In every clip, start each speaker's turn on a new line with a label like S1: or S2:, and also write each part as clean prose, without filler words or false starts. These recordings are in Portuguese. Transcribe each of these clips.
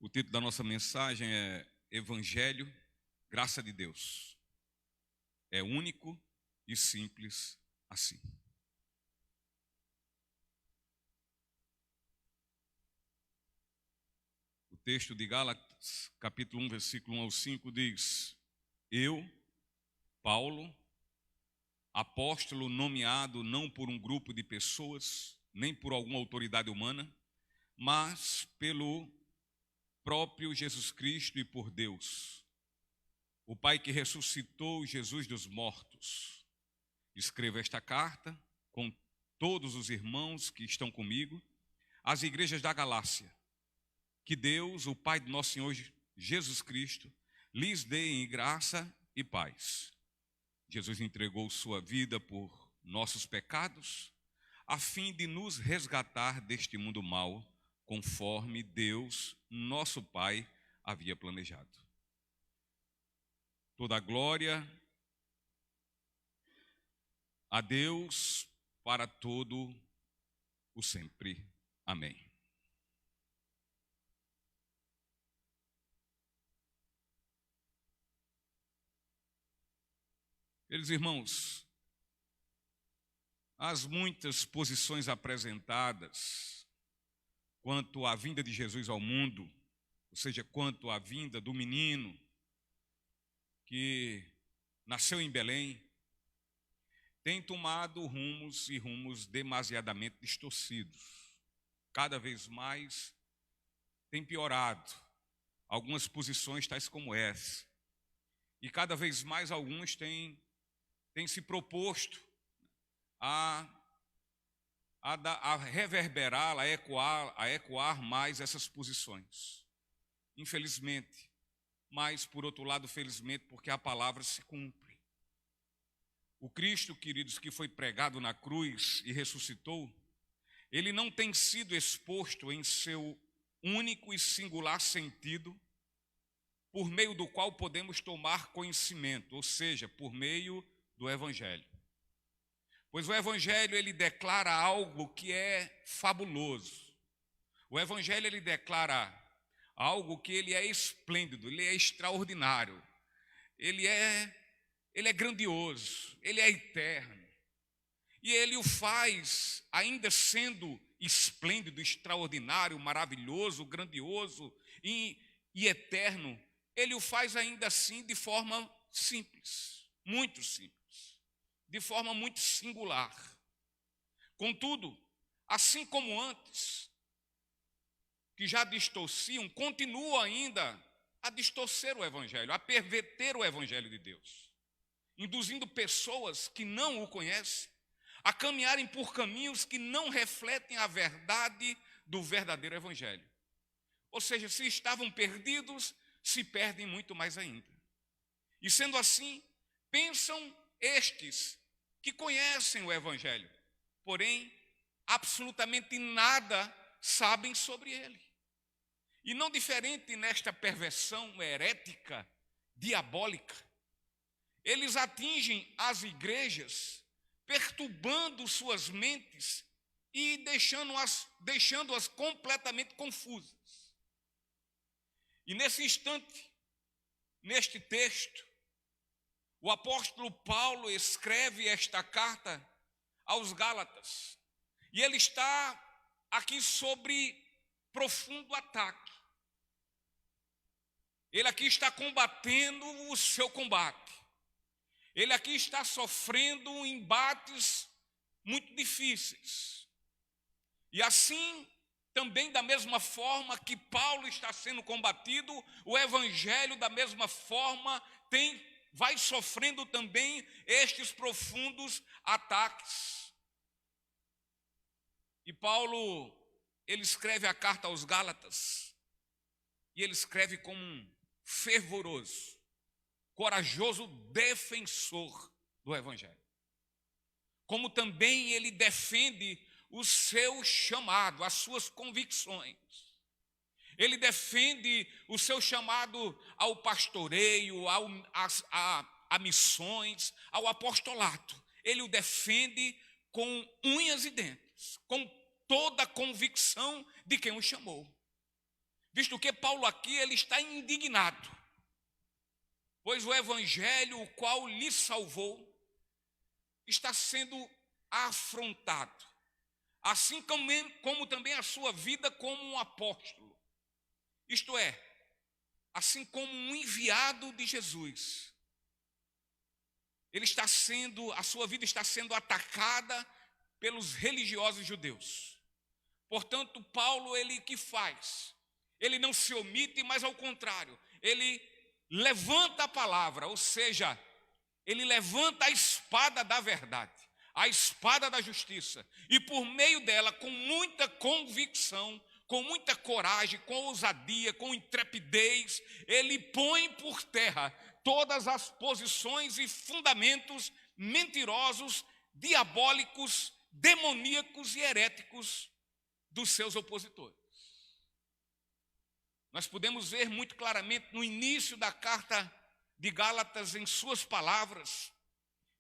S1: O título da nossa mensagem é Evangelho, Graça de Deus. É único e simples assim. O texto de Gálatas, capítulo 1, versículo 1 ao 5 diz: Eu, Paulo, apóstolo nomeado não por um grupo de pessoas, nem por alguma autoridade humana, mas pelo próprio Jesus Cristo e por Deus, o Pai que ressuscitou Jesus dos mortos. Escrevo esta carta com todos os irmãos que estão comigo, às igrejas da Galácia. Que Deus, o Pai de nosso Senhor Jesus Cristo, lhes dê em graça e paz. Jesus entregou sua vida por nossos pecados, a fim de nos resgatar deste mundo mau, conforme Deus, nosso Pai, havia planejado. Toda a glória a Deus para todo o sempre. Amém. Queridos irmãos, as muitas posições apresentadas quanto à vinda de Jesus ao mundo, ou seja, quanto à vinda do menino que nasceu em Belém, tem tomado rumos demasiadamente distorcidos. Cada vez mais tem piorado algumas posições tais como essa. E cada vez mais alguns têm se proposto a reverberar, a ecoar mais essas posições. Infelizmente, mas por outro lado, felizmente, porque a palavra se cumpre. O Cristo, queridos, que foi pregado na cruz e ressuscitou, ele não tem sido exposto em seu único e singular sentido, por meio do qual podemos tomar conhecimento, ou seja, por meio do Evangelho. Pois o Evangelho, ele declara algo que é fabuloso. O Evangelho, ele declara algo que ele é esplêndido, ele é extraordinário, ele é grandioso, ele é eterno. E ele o faz, ainda sendo esplêndido, extraordinário, maravilhoso, grandioso e eterno, ele o faz ainda assim de forma simples, muito simples, de forma muito singular. Contudo, assim como antes, que já distorciam, continuam ainda a distorcer o Evangelho, a perverter o Evangelho de Deus, induzindo pessoas que não o conhecem a caminharem por caminhos que não refletem a verdade do verdadeiro Evangelho. Ou seja, se estavam perdidos, se perdem muito mais ainda. E sendo assim, pensam estes que conhecem o Evangelho, porém, absolutamente nada sabem sobre ele. E não diferente nesta perversão herética, diabólica, eles atingem as igrejas, perturbando suas mentes e deixando-as completamente confusas. E nesse instante, neste texto, o apóstolo Paulo escreve esta carta aos Gálatas. E ele está aqui sobre profundo ataque. Ele aqui está combatendo o seu combate. Ele aqui está sofrendo embates muito difíceis. E assim, também da mesma forma que Paulo está sendo combatido, o Evangelho da mesma forma vai sofrendo também estes profundos ataques. E Paulo, ele escreve a carta aos Gálatas, e ele escreve como um fervoroso, corajoso defensor do Evangelho. Como também ele defende o seu chamado, as suas convicções. Ele defende o seu chamado ao pastoreio, a missões, ao apostolado. Ele o defende com unhas e dentes, com toda a convicção de quem o chamou. visto que Paulo aqui ele está indignado, pois o evangelho, o qual lhe salvou, está sendo afrontado, assim como também a sua vida como um apóstolo, isto é, assim como um enviado de Jesus. A sua vida está sendo atacada pelos religiosos judeus. Portanto, Paulo, ele que faz? Ele não se omite, mas ao contrário, ele levanta a palavra, ou seja, ele levanta a espada da verdade, a espada da justiça, e por meio dela, com muita convicção, com muita coragem, com ousadia, com intrepidez, ele põe por terra todas as posições e fundamentos mentirosos, diabólicos, demoníacos e heréticos dos seus opositores. Nós podemos ver muito claramente no início da carta de Gálatas, em suas palavras,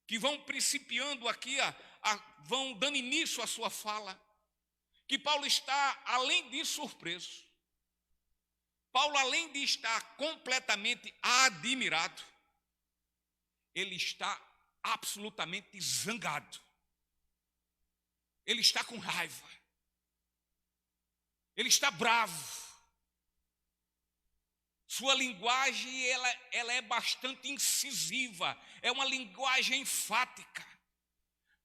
S1: que vão principiando aqui, vão dando início à sua fala, que Paulo está, além de surpreso, Paulo, além de estar completamente admirado, ele está absolutamente zangado. Ele está com raiva. Ele está bravo. Sua linguagem ela é bastante incisiva, é uma linguagem enfática.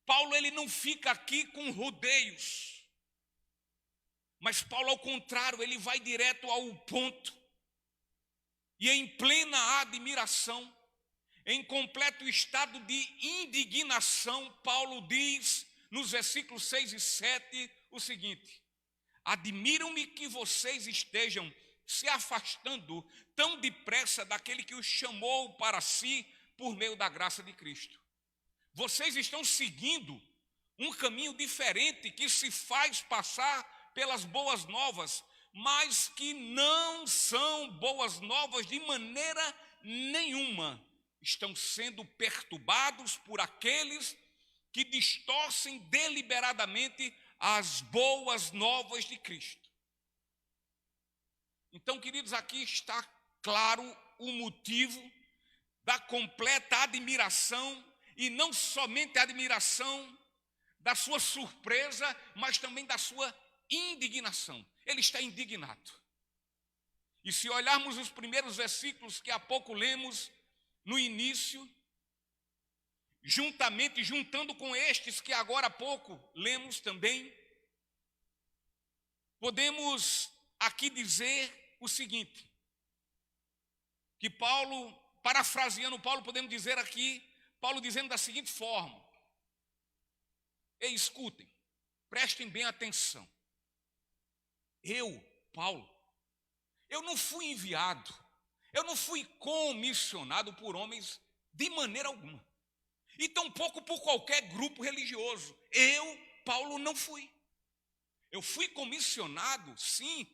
S1: Paulo ele não fica aqui com rodeios. Mas Paulo, ao contrário, ele vai direto ao ponto. E em plena admiração, em completo estado de indignação, Paulo diz nos versículos 6 e 7 o seguinte: admiram-me que vocês estejam se afastando tão depressa daquele que os chamou para si por meio da graça de Cristo. Vocês estão seguindo um caminho diferente que se faz passar pelas boas novas, mas que não são boas novas de maneira nenhuma. Estão sendo perturbados por aqueles que distorcem deliberadamente as boas novas de Cristo. Então, queridos, aqui está claro o motivo da completa admiração, e não somente a admiração da sua surpresa, mas também da sua indignação. Ele está indignado. E se olharmos os primeiros versículos que há pouco lemos no início, juntando com estes que agora há pouco lemos também, podemos aqui dizer o seguinte, que Paulo, parafraseando Paulo, podemos dizer aqui, Paulo dizendo da seguinte forma: ei, escutem, prestem bem atenção. Eu, Paulo, eu não fui enviado, eu não fui comissionado por homens de maneira alguma, e tampouco por qualquer grupo religioso. Eu, Paulo, não fui. Eu fui comissionado, sim,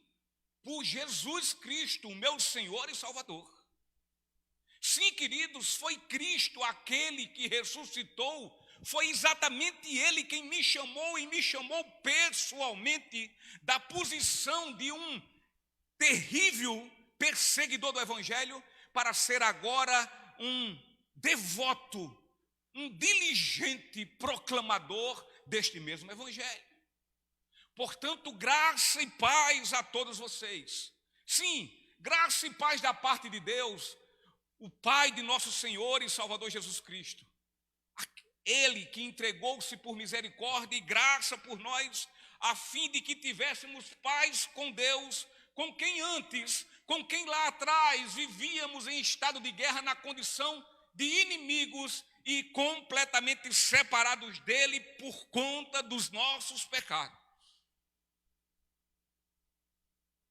S1: por Jesus Cristo, o meu Senhor e Salvador. Sim, queridos, foi Cristo aquele que ressuscitou. Foi exatamente Ele quem me chamou, e me chamou pessoalmente da posição de um terrível perseguidor do Evangelho para ser agora um devoto, um diligente proclamador deste mesmo Evangelho. Portanto, graça e paz a todos vocês. Sim, graça e paz da parte de Deus, o Pai de nosso Senhor e Salvador Jesus Cristo. Ele que entregou-se por misericórdia e graça por nós, a fim de que tivéssemos paz com Deus, com quem lá atrás vivíamos em estado de guerra, na condição de inimigos e completamente separados dele por conta dos nossos pecados.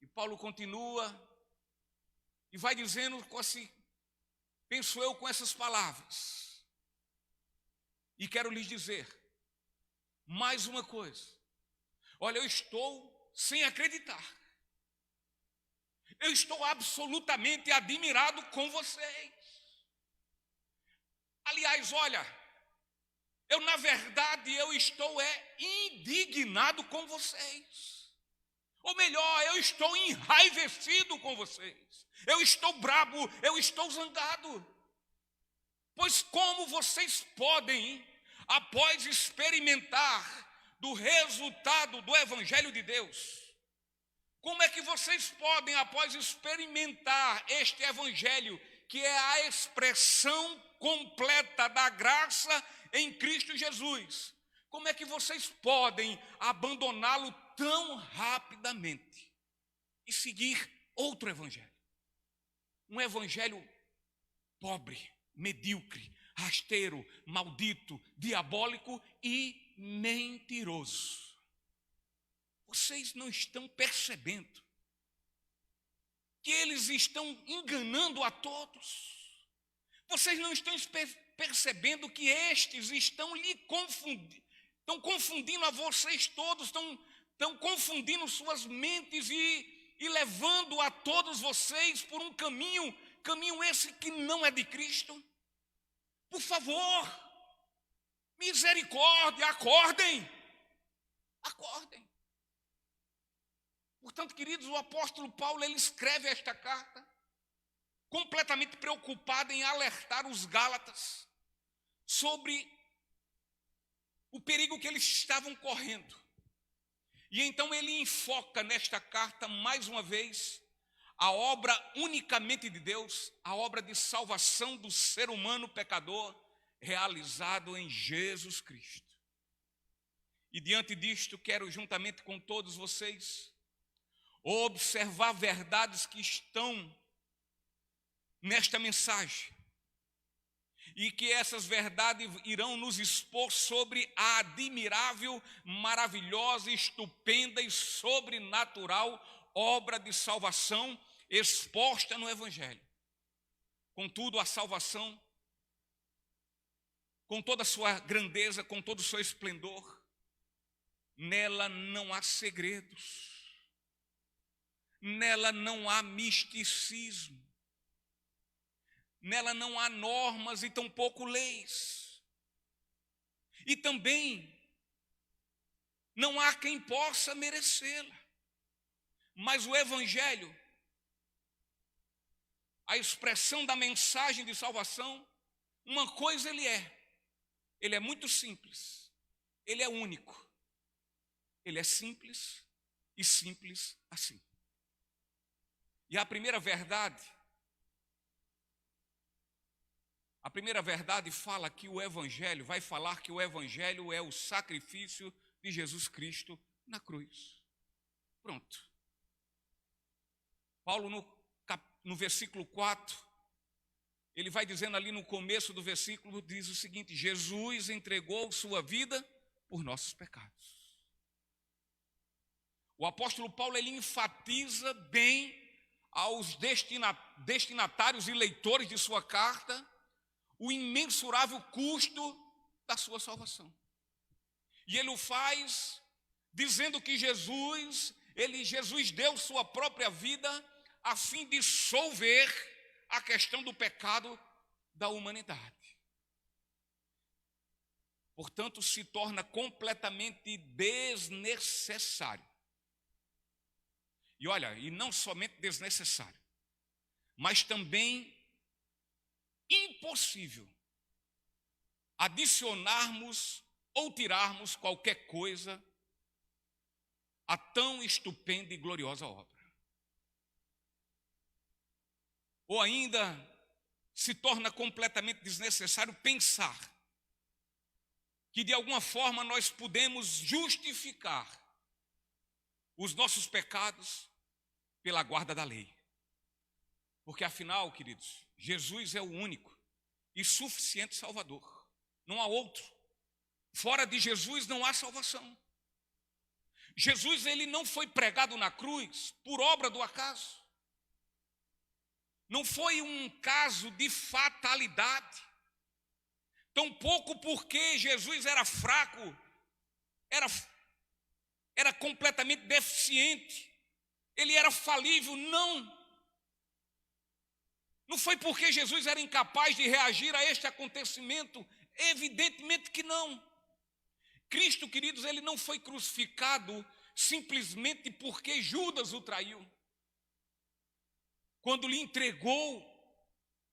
S1: E Paulo continua e vai dizendo, penso eu, com essas palavras. E quero lhes dizer mais uma coisa. Olha, eu estou sem acreditar. Eu estou absolutamente admirado com vocês. Aliás, olha, na verdade, eu estou indignado com vocês. Ou melhor, eu estou enraivecido com vocês. Eu estou brabo, eu estou zangado. Pois como vocês podem, após experimentar do resultado do Evangelho de Deus, como é que vocês podem, após experimentar este Evangelho, que é a expressão completa da graça em Cristo Jesus, como é que vocês podem abandoná-lo tão rapidamente e seguir outro evangelho? Um evangelho pobre, medíocre, rasteiro, maldito, diabólico e mentiroso. Vocês não estão percebendo que eles estão enganando a todos? Vocês não estão percebendo que estes estão lhe confundindo? Estão confundindo a vocês todos, estão confundindo suas mentes e levando a todos vocês por um caminho esse que não é de Cristo. Por favor, misericórdia, acordem. Acordem. Portanto, queridos, o apóstolo Paulo, ele escreve esta carta completamente preocupado em alertar os Gálatas sobre o perigo que eles estavam correndo. E então ele enfoca nesta carta, mais uma vez, a obra unicamente de Deus, a obra de salvação do ser humano pecador, realizado em Jesus Cristo. E diante disto, quero juntamente com todos vocês, observar verdades que estão nesta mensagem. E que essas verdades irão nos expor sobre a admirável, maravilhosa, estupenda e sobrenatural obra de salvação exposta no Evangelho. Contudo, a salvação, com toda a sua grandeza, com todo o seu esplendor, nela não há segredos, nela não há misticismo, nela não há normas e tampouco leis. E também não há quem possa merecê-la. Mas o Evangelho, a expressão da mensagem de salvação, uma coisa ele é muito simples, ele é único, ele é simples e simples assim. E a primeira verdade fala que o Evangelho, vai falar que o Evangelho é o sacrifício de Jesus Cristo na cruz. Pronto. Paulo, no versículo 4, ele vai dizendo ali no começo do versículo, diz o seguinte: Jesus entregou sua vida por nossos pecados. O apóstolo Paulo, ele enfatiza bem aos destinatários e leitores de sua carta o imensurável custo da sua salvação. E ele o faz dizendo que Jesus deu sua própria vida a fim de solver a questão do pecado da humanidade. Portanto, se torna completamente desnecessário. E olha, e não somente desnecessário, mas também impossível adicionarmos ou tirarmos qualquer coisa a tão estupenda e gloriosa obra. Ou ainda se torna completamente desnecessário pensar que de alguma forma nós podemos justificar os nossos pecados pela guarda da lei. Porque afinal, queridos, Jesus é o único e suficiente Salvador. Não há outro. Fora de Jesus não há salvação. Jesus, ele não foi pregado na cruz por obra do acaso. Não foi um caso de fatalidade. Tampouco porque Jesus era fraco, era completamente deficiente, ele era falível, não. Não foi porque Jesus era incapaz de reagir a este acontecimento, evidentemente que não. Cristo, queridos, ele não foi crucificado simplesmente porque Judas o traiu, quando lhe entregou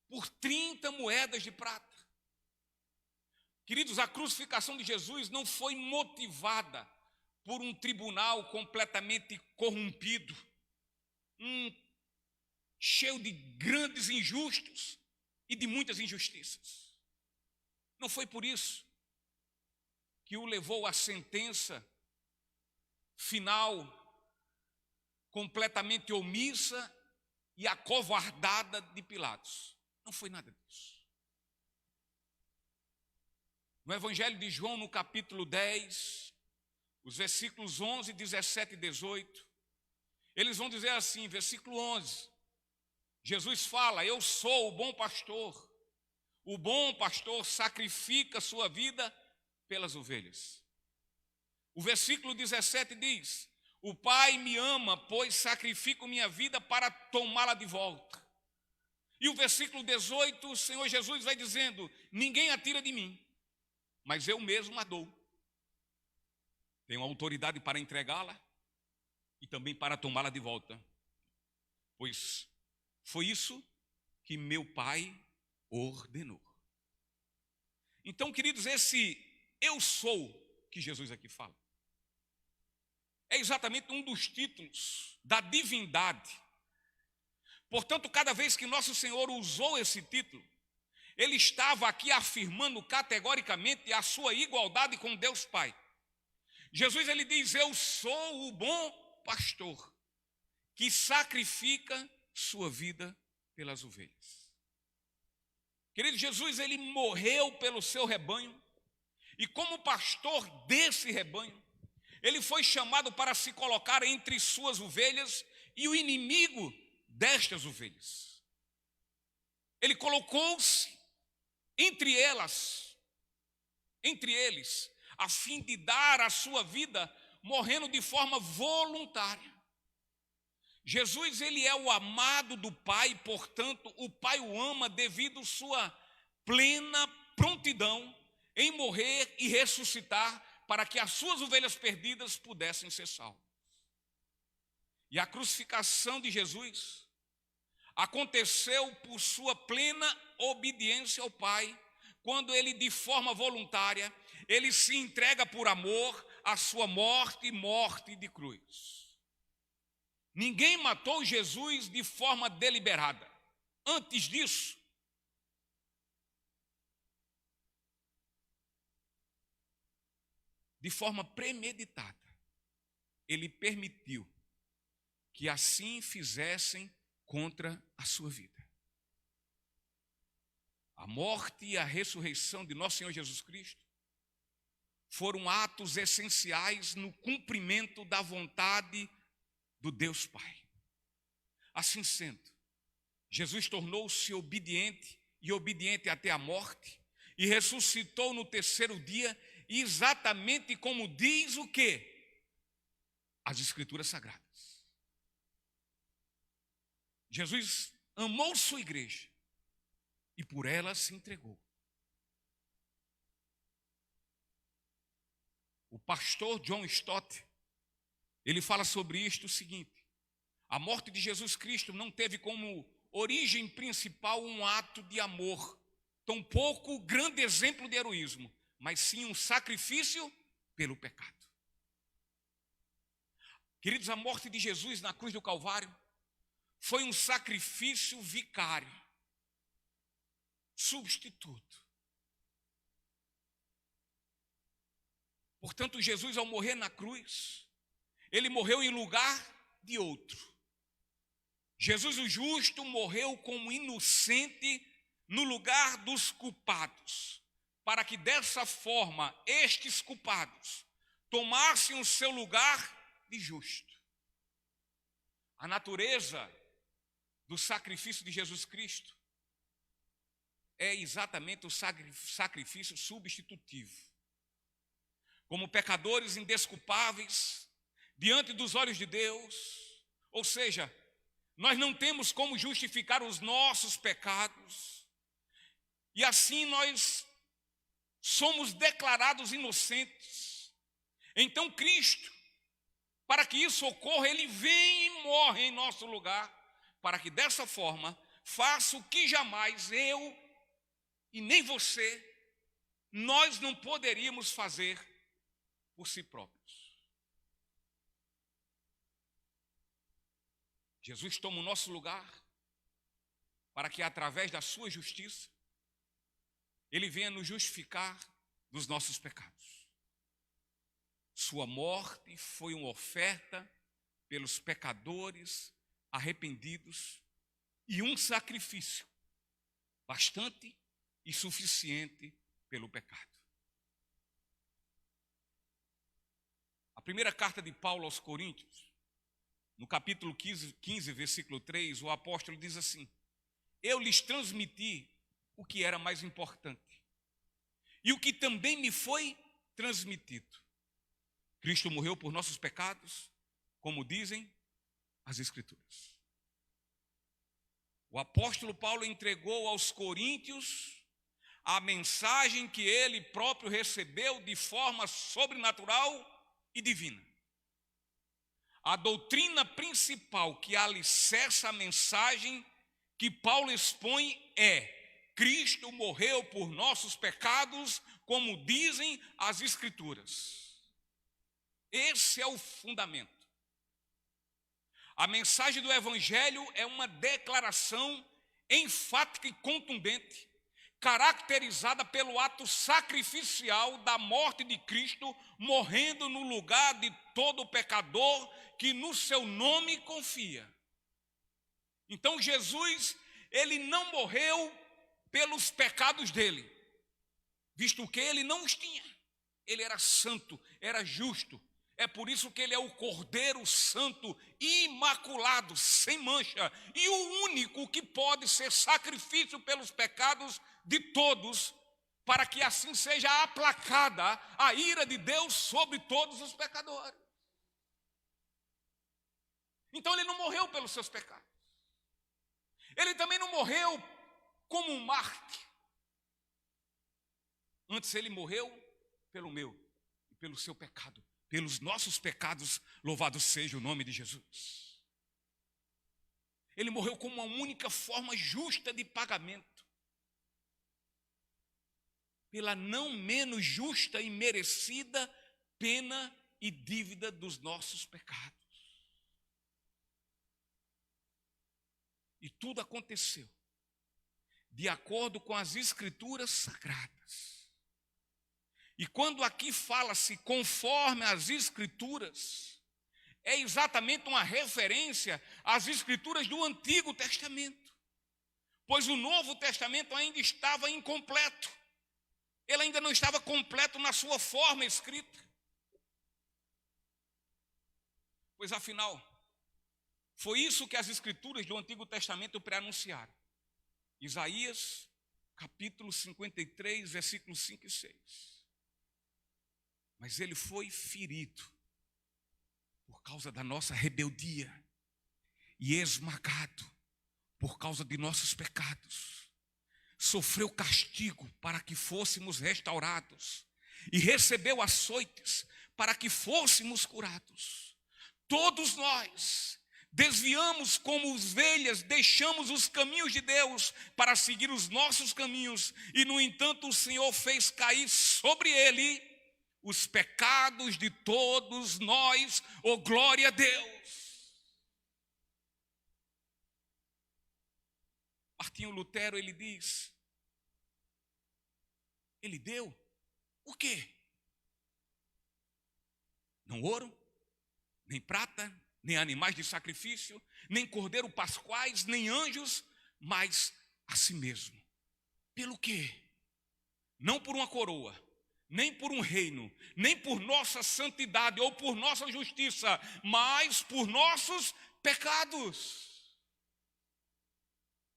S1: por 30 moedas de prata. Queridos, a crucificação de Jesus não foi motivada por um tribunal completamente corrompido, cheio de grandes injustos e de muitas injustiças. Não foi por isso que o levou à sentença final completamente omissa e acovardada de Pilatos. Não foi nada disso. No Evangelho de João, no capítulo 10, os versículos 11, 17 e 18, eles vão dizer assim, versículo 11, Jesus fala: eu sou o bom pastor. O bom pastor sacrifica sua vida pelas ovelhas. O versículo 17 diz: o Pai me ama, pois sacrifico minha vida para tomá-la de volta. E o versículo 18, o Senhor Jesus vai dizendo: ninguém a tira de mim, mas eu mesmo a dou. Tenho autoridade para entregá-la e também para tomá-la de volta, pois foi isso que meu Pai ordenou. Então, queridos, esse eu sou que Jesus aqui fala é exatamente um dos títulos da divindade. Portanto, cada vez que nosso Senhor usou esse título, ele estava aqui afirmando categoricamente a sua igualdade com Deus Pai. Jesus, ele diz: eu sou o bom pastor que sacrifica sua vida pelas ovelhas. Querido, Jesus, ele morreu pelo seu rebanho, e como pastor desse rebanho, ele foi chamado para se colocar entre suas ovelhas e o inimigo destas ovelhas. Ele colocou-se entre eles, a fim de dar a sua vida morrendo de forma voluntária. Jesus, ele é o amado do Pai, portanto, o Pai o ama devido à sua plena prontidão em morrer e ressuscitar para que as suas ovelhas perdidas pudessem ser salvas. E a crucificação de Jesus aconteceu por sua plena obediência ao Pai, quando ele, de forma voluntária, ele se entrega por amor à sua morte e morte de cruz. Ninguém matou Jesus de forma deliberada. Antes disso, de forma premeditada, ele permitiu que assim fizessem contra a sua vida. A morte e a ressurreição de nosso Senhor Jesus Cristo foram atos essenciais no cumprimento da vontade do Deus Pai. Assim sendo, Jesus tornou-se obediente e obediente até a morte e ressuscitou no terceiro dia, exatamente como diz o quê? As Escrituras Sagradas. Jesus amou sua igreja e por ela se entregou. O pastor John Stott, ele fala sobre isto o seguinte: a morte de Jesus Cristo não teve como origem principal um ato de amor, tampouco grande exemplo de heroísmo, mas sim um sacrifício pelo pecado. Queridos, a morte de Jesus na cruz do Calvário foi um sacrifício vicário, substituto. Portanto, Jesus, ao morrer na cruz, ele morreu em lugar de outro. Jesus, o justo, morreu como inocente no lugar dos culpados, para que dessa forma estes culpados tomassem o seu lugar de justo. A natureza do sacrifício de Jesus Cristo é exatamente o sacrifício substitutivo. Como pecadores indesculpáveis diante dos olhos de Deus, ou seja, nós não temos como justificar os nossos pecados, e assim nós somos declarados inocentes. Então Cristo, para que isso ocorra, ele vem e morre em nosso lugar, para que dessa forma faça o que jamais eu e nem você, nós não poderíamos fazer por si próprios. Jesus toma o nosso lugar para que através da sua justiça ele venha nos justificar dos nossos pecados. Sua morte foi uma oferta pelos pecadores arrependidos e um sacrifício bastante e suficiente pelo pecado. A primeira carta de Paulo aos Coríntios, no capítulo 15, versículo 3, o apóstolo diz assim: eu lhes transmiti o que era mais importante e o que também me foi transmitido. Cristo morreu por nossos pecados, como dizem as Escrituras. O apóstolo Paulo entregou aos coríntios a mensagem que ele próprio recebeu de forma sobrenatural e divina. A doutrina principal que alicerça a mensagem que Paulo expõe é: Cristo morreu por nossos pecados, como dizem as Escrituras. Esse é o fundamento. A mensagem do Evangelho é uma declaração enfática e contundente, caracterizada pelo ato sacrificial da morte de Cristo, morrendo no lugar de todo pecador que no seu nome confia. Então Jesus, ele não morreu pelos pecados dele, visto que ele não os tinha. Ele era santo, era justo. É por isso que ele é o Cordeiro Santo, imaculado, sem mancha, e o único que pode ser sacrifício pelos pecados de todos, para que assim seja aplacada a ira de Deus sobre todos os pecadores. Então ele não morreu pelos seus pecados. Ele também não morreu como um mártir. Antes ele morreu pelo meu e pelo seu pecado. Pelos nossos pecados, louvado seja o nome de Jesus. Ele morreu como uma única forma justa de pagamento, pela não menos justa e merecida pena e dívida dos nossos pecados. E tudo aconteceu de acordo com as Escrituras sagradas. E quando aqui fala-se conforme as Escrituras, é exatamente uma referência às Escrituras do Antigo Testamento, pois o Novo Testamento ainda estava incompleto. Ele ainda não estava completo na sua forma escrita. Pois afinal, foi isso que as Escrituras do Antigo Testamento preanunciaram. Isaías, capítulo 53, versículos 5 e 6. Mas ele foi ferido por causa da nossa rebeldia e esmagado por causa de nossos pecados. Sofreu castigo para que fôssemos restaurados e recebeu açoites para que fôssemos curados. Todos nós desviamos como ovelhas, deixamos os caminhos de Deus para seguir os nossos caminhos, e no entanto o Senhor fez cair sobre ele os pecados de todos nós, oh glória a Deus. Martinho Lutero, ele diz, ele deu o quê? Não ouro, nem prata, nem animais de sacrifício, nem cordeiro pascuais, nem anjos, mas a si mesmo. Pelo quê? Não por uma coroa, nem por um reino, nem por nossa santidade ou por nossa justiça, mas por nossos pecados.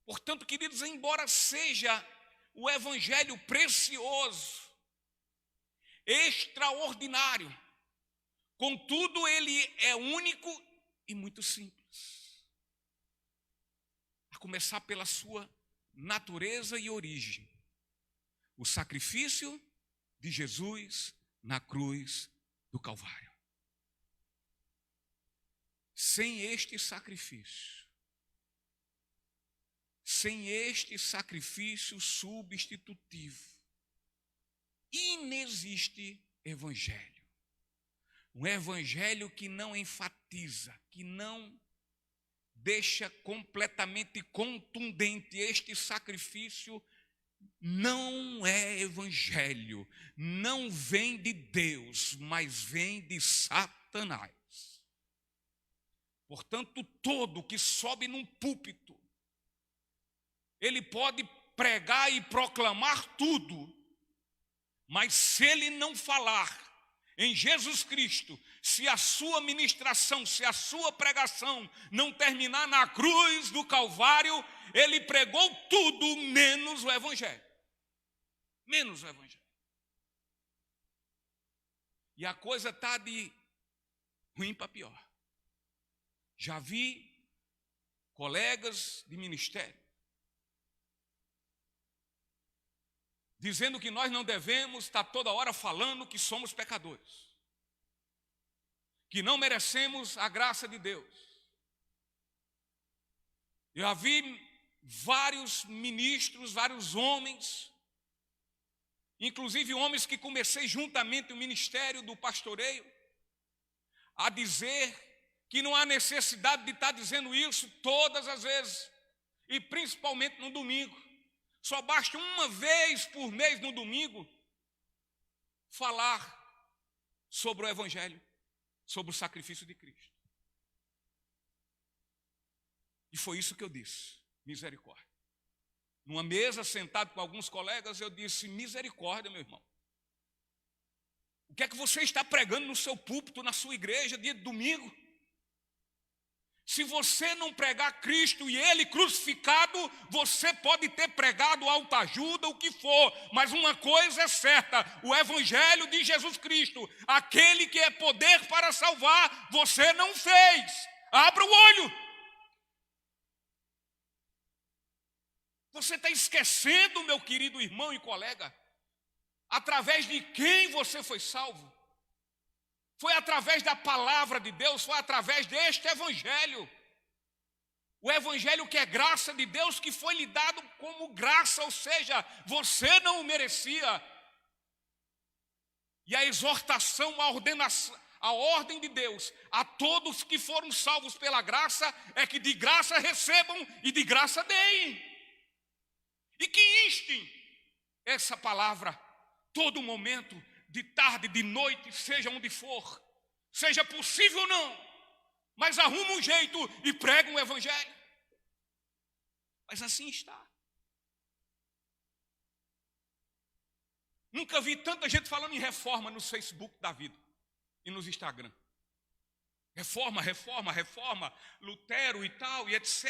S1: Portanto, queridos, embora seja o evangelho precioso, extraordinário, contudo ele é único e muito simples. A começar pela sua natureza e origem. O sacrifício de Jesus na cruz do Calvário. sem este sacrifício substitutivo, inexiste evangelho. Um evangelho que não enfatiza, que não deixa completamente contundente este sacrifício, não é evangelho, não vem de Deus, mas vem de Satanás. Portanto, todo que sobe num púlpito, ele pode pregar e proclamar tudo, mas se ele não falar em Jesus Cristo, se a sua ministração, se a sua pregação não terminar na cruz do Calvário, ele pregou tudo menos o evangelho. Menos o evangelho. E a coisa está de ruim para pior. Já vi colegas de ministério dizendo que nós não devemos estar toda hora falando que somos pecadores, que não merecemos a graça de Deus. Eu já vi vários ministros, vários homens, inclusive homens que comecei juntamente o ministério do pastoreio, a dizer que não há necessidade de estar dizendo isso todas as vezes, e principalmente no domingo. Só basta uma vez por mês no domingo falar sobre o evangelho, sobre o sacrifício de Cristo. E foi isso que eu disse, misericórdia. Numa mesa, sentado com alguns colegas, eu disse, misericórdia, meu irmão. O que é que você está pregando no seu púlpito, na sua igreja, dia de domingo? Se você não pregar Cristo e Ele crucificado, você pode ter pregado autoajuda, o que for, mas uma coisa é certa, o Evangelho de Jesus Cristo, aquele que é poder para salvar, você não fez. Abra o olho. Você está esquecendo, meu querido irmão e colega, através de quem você foi salvo. Foi através da palavra de Deus, foi através deste evangelho. O evangelho que é graça de Deus, que foi lhe dado como graça, ou seja, você não o merecia. E a exortação, a ordenação, a ordem de Deus a todos que foram salvos pela graça é que de graça recebam e de graça deem. E que instem essa palavra todo momento, de tarde, de noite, seja onde for, seja possível ou não, mas arruma um jeito e prega um evangelho. Mas assim está. Nunca vi tanta gente falando em reforma no Facebook da vida e nos Instagram. Reforma, reforma, reforma, Lutero e tal, e etc.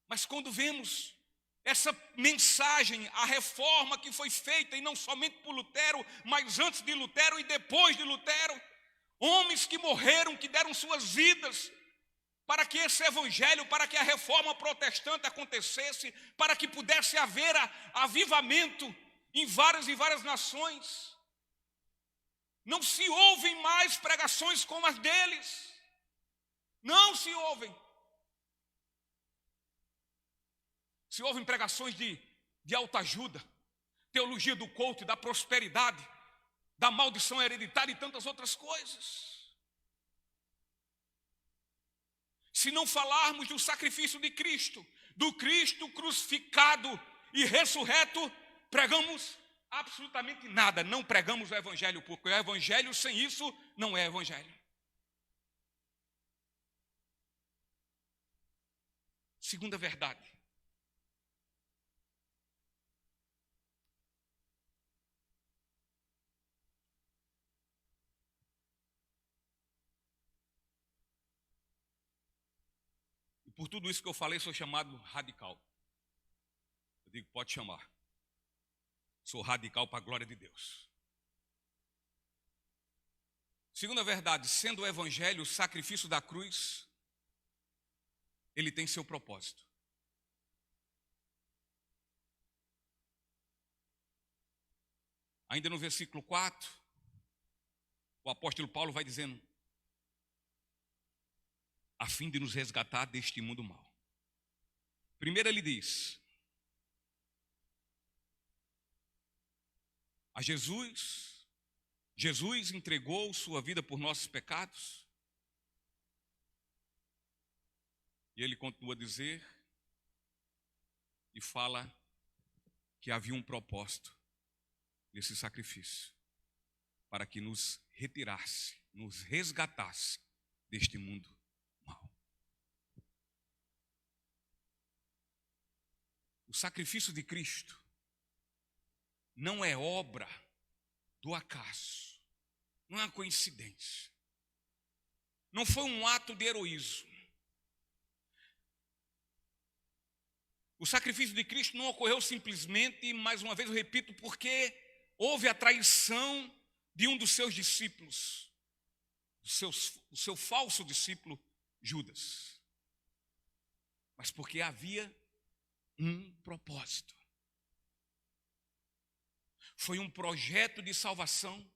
S1: Mas quando vemos essa mensagem, a reforma que foi feita, e não somente por Lutero, mas antes de Lutero e depois de Lutero, homens que morreram, que deram suas vidas para que esse evangelho, para que a reforma protestante acontecesse, para que pudesse haver avivamento em várias e várias nações. Não se ouvem mais pregações como as deles. Não se ouvem. Se ouvem pregações de autoajuda, teologia do coach, da prosperidade, da maldição hereditária e tantas outras coisas. Se não falarmos do sacrifício de Cristo, do Cristo crucificado e ressurreto, pregamos absolutamente nada. Não pregamos o evangelho, porque o evangelho sem isso não é evangelho. Segunda verdade. Por tudo isso que eu falei, sou chamado radical. Eu digo, pode chamar. Sou radical para a glória de Deus. Segunda verdade, sendo o evangelho o sacrifício da cruz, ele tem seu propósito. Ainda no versículo 4, o apóstolo Paulo vai dizendo, a fim de nos resgatar deste mundo mau. Primeiro ele diz a Jesus entregou sua vida por nossos pecados. E ele continua a dizer e fala que havia um propósito nesse sacrifício, para que nos retirasse, nos resgatasse deste mundo mau. O sacrifício de Cristo não é obra do acaso, não é uma coincidência, não foi um ato de heroísmo. O sacrifício de Cristo não ocorreu simplesmente, mais uma vez eu repito, porque houve a traição de um dos seus discípulos, o seu falso discípulo Judas, mas porque havia um propósito. Foi um projeto de salvação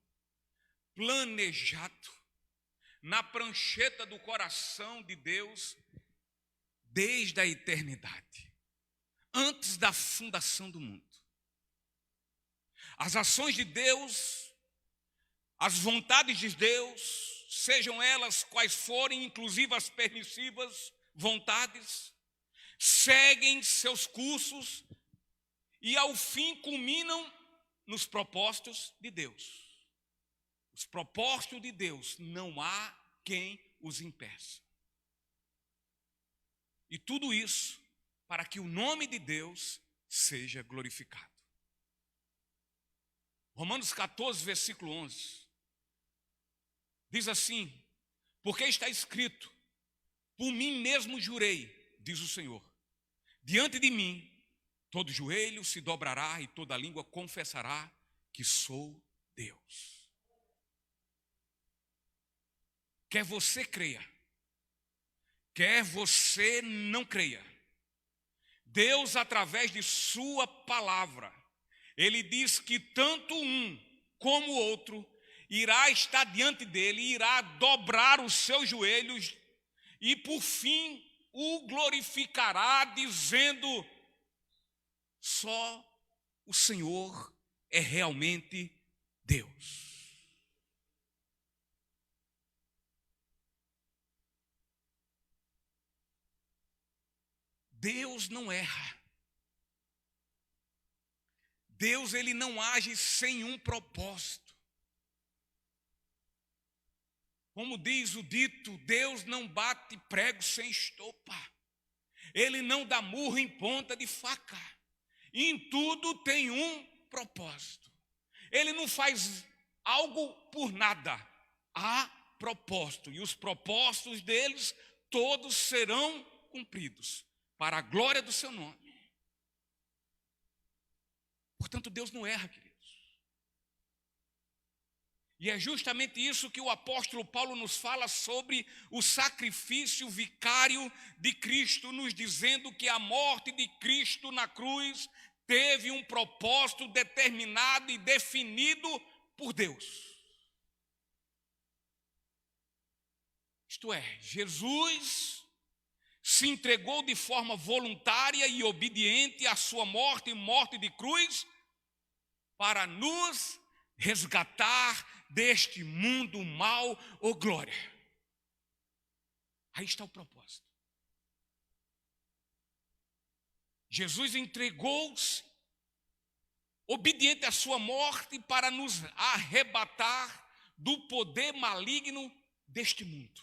S1: planejado na prancheta do coração de Deus desde a eternidade, antes da fundação do mundo. As ações de Deus, as vontades de Deus, sejam elas quais forem, inclusive as permissivas vontades, seguem seus cursos e ao fim culminam nos propósitos de Deus. Os propósitos de Deus, não há quem os impeça. E tudo isso para que o nome de Deus seja glorificado. Romanos 14, versículo 11, diz assim: porque está escrito, por mim mesmo jurei, diz o Senhor, diante de mim todo joelho se dobrará e toda língua confessará que sou Deus. Quer você creia, quer você não creia, Deus, através de sua palavra, ele diz que tanto um como o outro irá estar diante dele, irá dobrar os seus joelhos e por fim o glorificará, dizendo: só o Senhor é realmente Deus. Deus não erra. Deus, ele não age sem um propósito. Como diz o dito, Deus não bate prego sem estopa. Ele não dá murro em ponta de faca. E em tudo tem um propósito. Ele não faz algo por nada. Há propósito. E os propósitos deles todos serão cumpridos, para a glória do seu nome. Portanto, Deus não erra, queridos. E é justamente isso que o apóstolo Paulo nos fala sobre o sacrifício vicário de Cristo, nos dizendo que a morte de Cristo na cruz teve um propósito determinado e definido por Deus. Isto é, Jesus se entregou de forma voluntária e obediente à sua morte de cruz, para nos resgatar deste mundo mau, ô glória. Aí está o propósito. Jesus entregou-se obediente à sua morte para nos arrebatar do poder maligno deste mundo,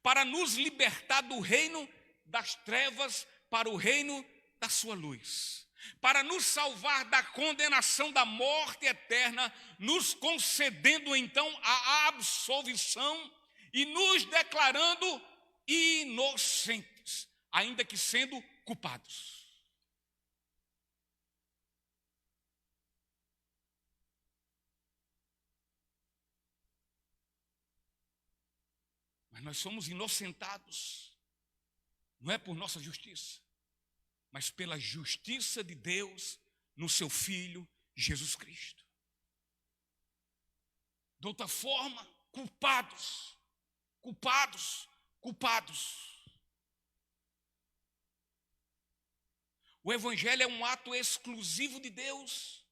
S1: para nos libertar do reino das trevas para o reino da sua luz, para nos salvar da condenação da morte eterna, nos concedendo então a absolvição e nos declarando inocentes, ainda que sendo culpados. Mas nós somos inocentados, não é por nossa justiça, mas pela justiça de Deus no seu Filho Jesus Cristo. De outra forma, culpados culpados. O Evangelho é um ato exclusivo de Deus,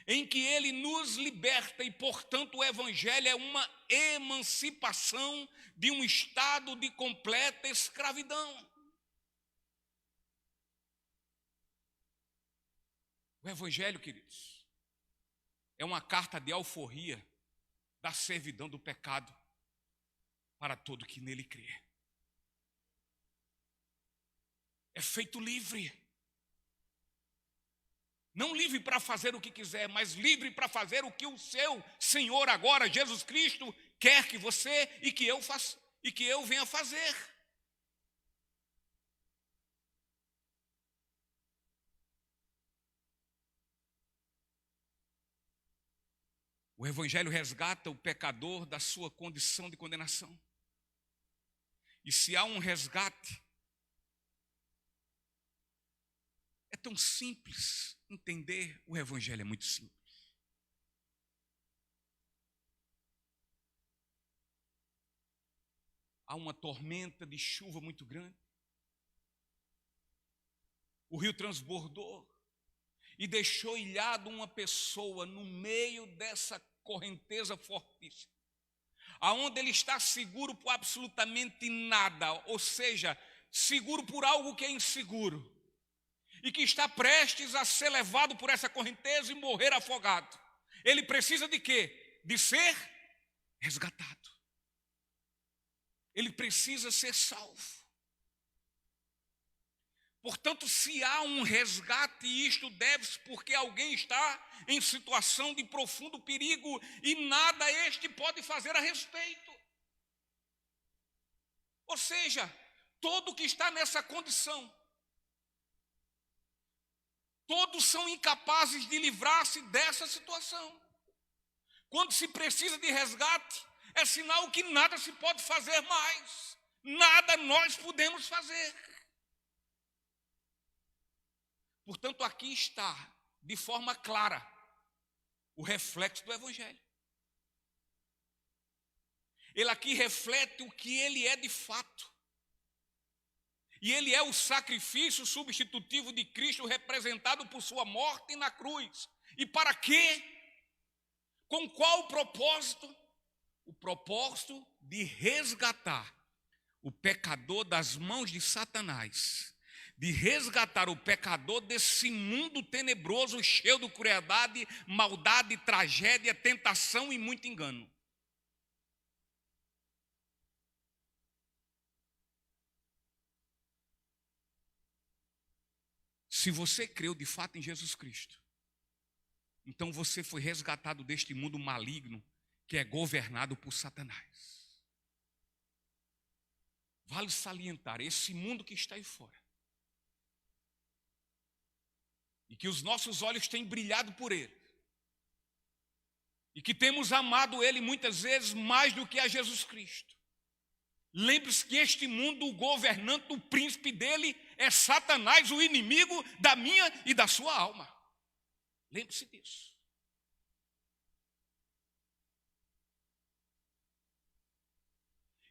S1: em que Ele nos liberta e, portanto, o Evangelho é uma emancipação de um estado de completa escravidão. O Evangelho, queridos, é uma carta de alforria da servidão do pecado para todo que nele crê. É feito livre. Não livre para fazer o que quiser, mas livre para fazer o que o seu Senhor agora, Jesus Cristo, quer que você e que eu faça, e que eu venha fazer. O Evangelho resgata o pecador da sua condição de condenação. E se há um resgate, é tão simples entender, o Evangelho é muito simples. Há uma tormenta de chuva muito grande. O rio transbordou e deixou ilhado uma pessoa no meio dessa correnteza fortíssima, aonde ele está seguro por absolutamente nada, ou seja, seguro por algo que é inseguro, e que está prestes a ser levado por essa correnteza e morrer afogado. Ele precisa de quê? De ser resgatado. Ele precisa ser salvo. Portanto, se há um resgate, isto deve-se porque alguém está em situação de profundo perigo e nada este pode fazer a respeito. Ou seja, todo que está nessa condição, todos são incapazes de livrar-se dessa situação. Quando se precisa de resgate, é sinal que nada se pode fazer mais. Nada nós podemos fazer. Portanto, aqui está, de forma clara, o reflexo do Evangelho. Ele aqui reflete o que ele é de fato. E ele é o sacrifício substitutivo de Cristo representado por sua morte na cruz. E para quê? Com qual propósito? O propósito de resgatar o pecador das mãos de Satanás, de resgatar o pecador desse mundo tenebroso, cheio de crueldade, maldade, tragédia, tentação e muito engano. Se você creu de fato em Jesus Cristo, então você foi resgatado deste mundo maligno que é governado por Satanás. Vale salientar, esse mundo que está aí fora, e que os nossos olhos têm brilhado por ele, e que temos amado ele muitas vezes mais do que a Jesus Cristo. Lembre-se que este mundo, o governante, o príncipe dele é Satanás, o inimigo da minha e da sua alma. Lembre-se disso.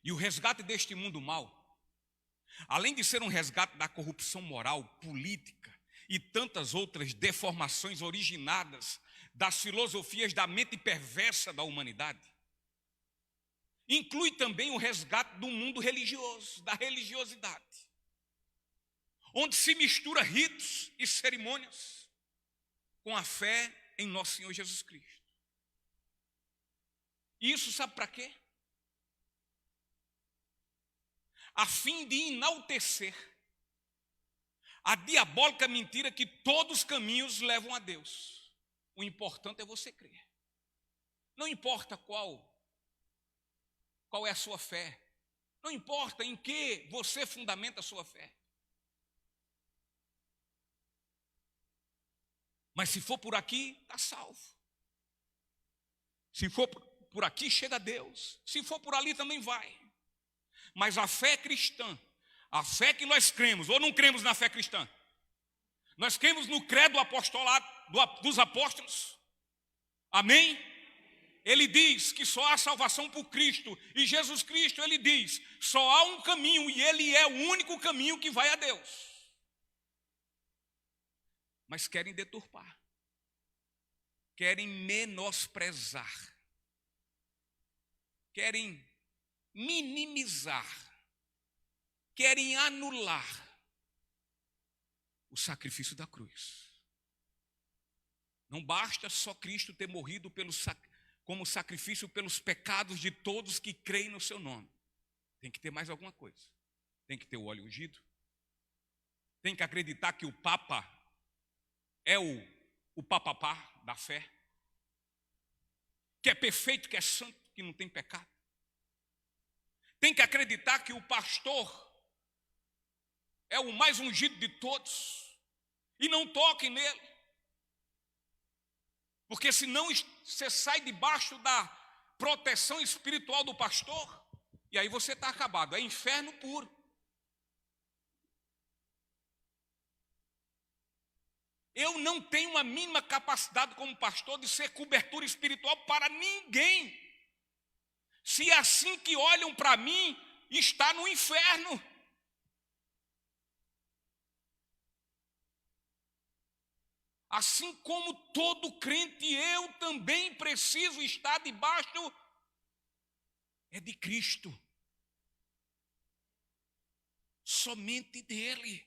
S1: E o resgate deste mundo mau, além de ser um resgate da corrupção moral, política e tantas outras deformações originadas das filosofias da mente perversa da humanidade, inclui também o resgate do mundo religioso, da religiosidade, onde se mistura ritos e cerimônias com a fé em nosso Senhor Jesus Cristo. E isso sabe para quê? A fim de enaltecer a diabólica mentira que todos os caminhos levam a Deus. O importante é você crer. Não importa qual é a sua fé. Não importa em que você fundamenta a sua fé. Mas se for por aqui, está salvo. Se for por aqui, chega a Deus. Se for por ali, também vai. Mas a fé cristã, a fé que nós cremos, ou não cremos na fé cristã? Nós cremos no credo apostolado dos apóstolos. Amém? ele diz que só há salvação por Cristo, e Jesus Cristo, ele diz, só há um caminho, e ele é o único caminho que vai a Deus. Mas querem deturpar, querem menosprezar, querem minimizar, querem anular o sacrifício da cruz. Não basta só Cristo ter morrido como sacrifício pelos pecados de todos que creem no seu nome. Tem que ter mais alguma coisa. Tem que ter o óleo ungido. Tem que acreditar que o Papa é o papapá da fé. Que é perfeito, que é santo, que não tem pecado. Tem que acreditar que o pastor é o mais ungido de todos. E não toquem nele. Porque senão você sai debaixo da proteção espiritual do pastor, e aí você está acabado, é inferno puro. Eu não tenho a mínima capacidade como pastor de ser cobertura espiritual para ninguém. Se é assim que olham para mim, está no inferno. Assim como todo crente, eu também preciso estar debaixo de Cristo. Somente dele.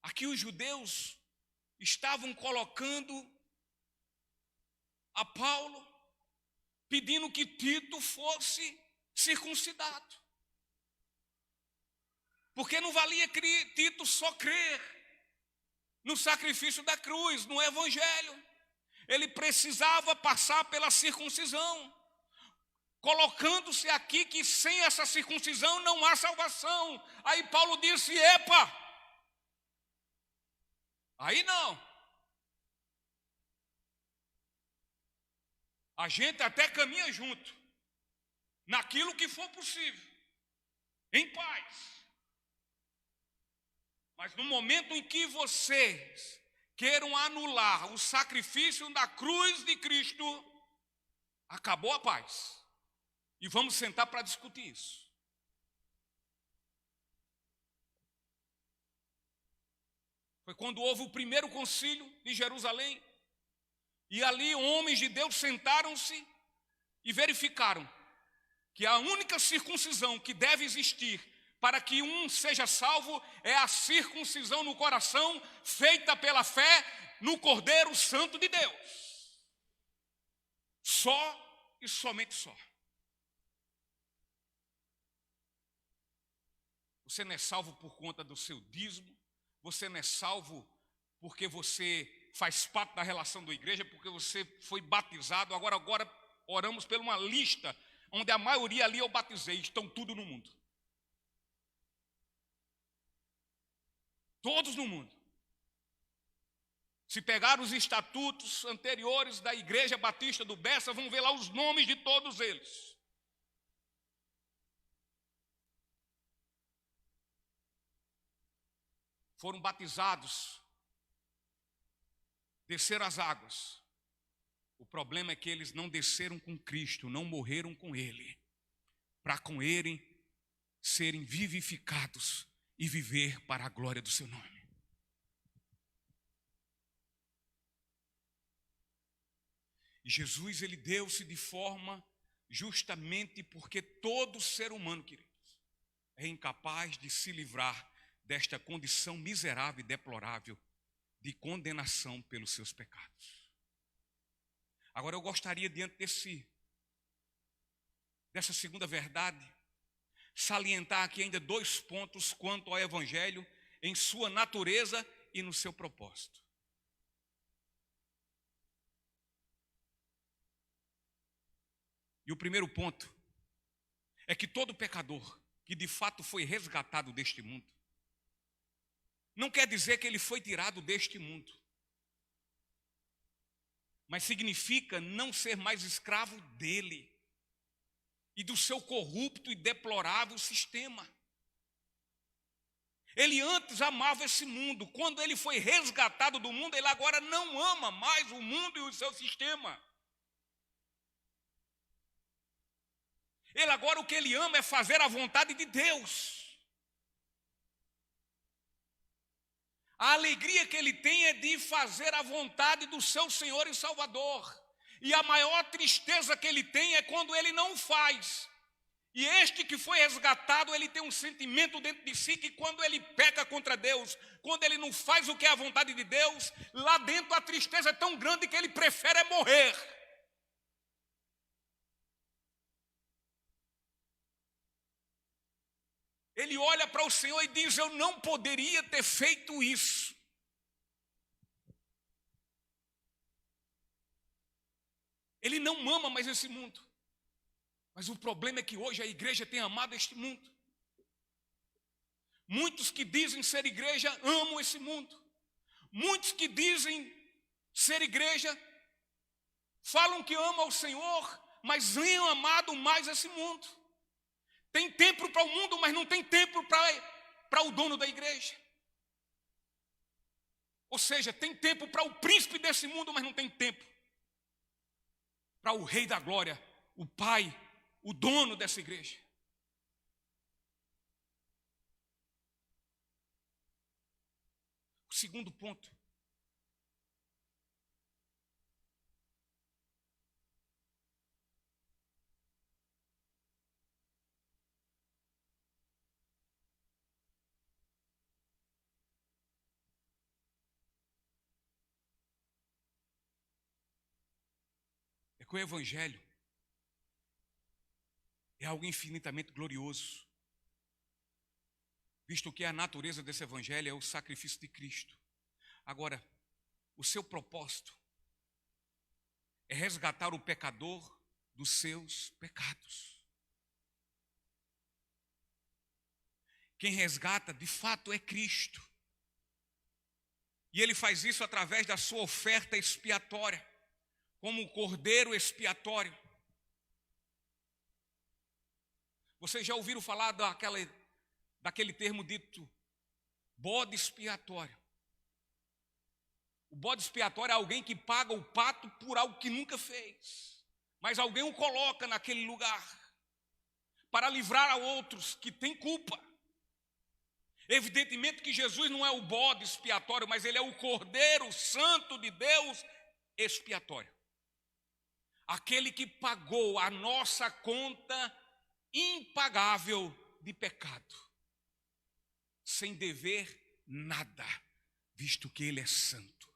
S1: Aqui os judeus estavam colocando a Paulo, pedindo que Tito fosse circuncidado. Porque não valia Tito só crer no sacrifício da cruz, no evangelho. Ele precisava passar pela circuncisão, colocando-se aqui que sem essa circuncisão não há salvação. Aí Paulo disse, epa, aí não. A gente até caminha junto, naquilo que for possível, em paz. Mas no momento em que vocês queiram anular o sacrifício da cruz de Cristo, acabou a paz. E vamos sentar para discutir isso. Foi quando houve o primeiro concílio de Jerusalém, e ali homens de Deus sentaram-se e verificaram que a única circuncisão que deve existir para que um seja salvo é a circuncisão no coração, feita pela fé no Cordeiro Santo de Deus. Só e somente só. Você não é salvo por conta do seu dízimo, você não é salvo porque você faz parte da relação da igreja, porque você foi batizado. Agora oramos por uma lista onde a maioria ali eu batizei, estão tudo no mundo. Todos no mundo. Se pegar os estatutos anteriores da Igreja Batista do Bessa, vão ver lá os nomes de todos eles. Foram batizados, desceram as águas. O problema é que eles não desceram com Cristo, não morreram com Ele, para com Ele serem vivificados e viver para a glória do seu nome. E Jesus, ele deu-se de forma justamente porque todo ser humano, queridos, é incapaz de se livrar desta condição miserável e deplorável de condenação pelos seus pecados. Agora eu gostaria, diante dessa segunda verdade, salientar aqui ainda 2 pontos quanto ao Evangelho em sua natureza e no seu propósito. E o primeiro ponto é que todo pecador que de fato foi resgatado deste mundo, não quer dizer que ele foi tirado deste mundo, mas significa não ser mais escravo dele e do seu corrupto e deplorável sistema. Ele antes amava esse mundo. Quando ele foi resgatado do mundo, ele agora não ama mais o mundo e o seu sistema. Ele agora o que ele ama é fazer a vontade de Deus. A alegria que ele tem é de fazer a vontade do seu Senhor e Salvador. E a maior tristeza que ele tem é quando ele não faz. E este que foi resgatado, ele tem um sentimento dentro de si que quando ele peca contra Deus, quando ele não faz o que é a vontade de Deus, lá dentro a tristeza é tão grande que ele prefere morrer. Ele olha para o Senhor e diz: eu não poderia ter feito isso. Ele não ama mais esse mundo. Mas o problema é que hoje a igreja tem amado este mundo. Muitos que dizem ser igreja amam esse mundo. Muitos que dizem ser igreja falam que amam ao Senhor, mas têm amado mais esse mundo. Tem tempo para o mundo, mas não tem tempo para o dono da igreja. Ou seja, tem tempo para o príncipe desse mundo, mas não tem tempo para o Rei da Glória, o Pai, o dono dessa igreja. O segundo ponto. É que o Evangelho é algo infinitamente glorioso, visto que a natureza desse Evangelho é o sacrifício de Cristo. Agora, o seu propósito é resgatar o pecador dos seus pecados. Quem resgata, de fato, é Cristo. E ele faz isso através da sua oferta expiatória, como um cordeiro expiatório. Vocês já ouviram falar daquele termo dito bode expiatório? O bode expiatório é alguém que paga o pato por algo que nunca fez, mas alguém o coloca naquele lugar para livrar a outros que têm culpa. Evidentemente que Jesus não é o bode expiatório, mas ele é o Cordeiro Santo de Deus expiatório. Aquele que pagou a nossa conta impagável de pecado, sem dever nada, visto que ele é santo.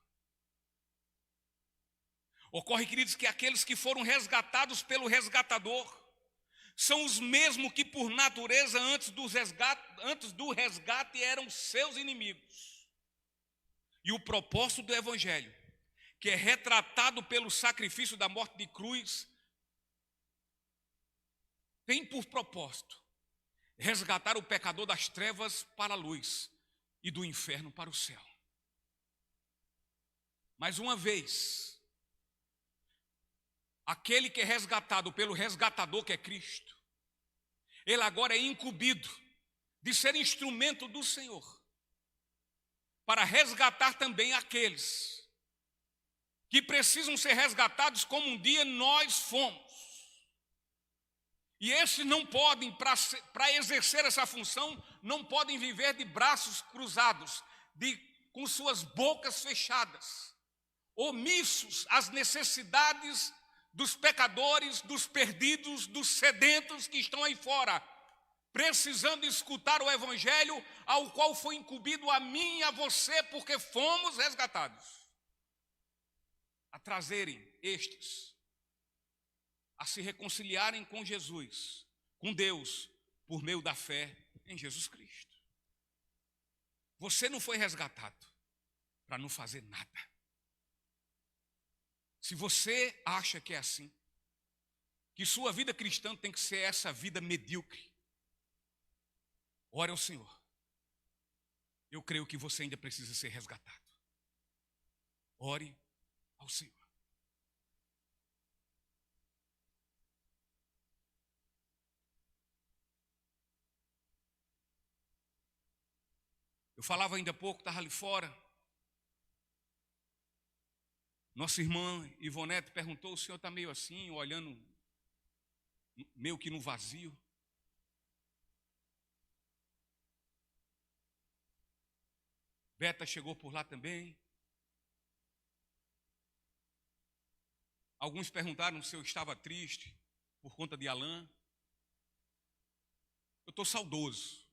S1: Ocorre, queridos, que aqueles que foram resgatados pelo resgatador são os mesmos que por natureza antes do resgate eram seus inimigos. E o propósito do Evangelho, que é retratado pelo sacrifício da morte de cruz, tem por propósito resgatar o pecador das trevas para a luz e do inferno para o céu. Mais uma vez, aquele que é resgatado pelo resgatador, que é Cristo, ele agora é incumbido de ser instrumento do Senhor para resgatar também aqueles que precisam ser resgatados como um dia nós fomos. E esses não podem, para exercer essa função, não podem viver de braços cruzados, com suas bocas fechadas, omissos às necessidades dos pecadores, dos perdidos, dos sedentos que estão aí fora, precisando escutar o Evangelho ao qual foi incumbido a mim e a você, porque fomos resgatados, a trazerem estes a se reconciliarem com Jesus, com Deus, por meio da fé em Jesus Cristo. Você não foi resgatado para não fazer nada. Se você acha que é assim, que sua vida cristã tem que ser essa vida medíocre, ore ao Senhor. Eu creio que você ainda precisa ser resgatado. Ore ao Senhor. Eu falava ainda há pouco, estava ali fora. Nossa irmã Ivonete perguntou: o senhor está meio assim, olhando meio que no vazio? Beta chegou por lá também. Alguns perguntaram se eu estava triste por conta de Alain. Eu estou saudoso.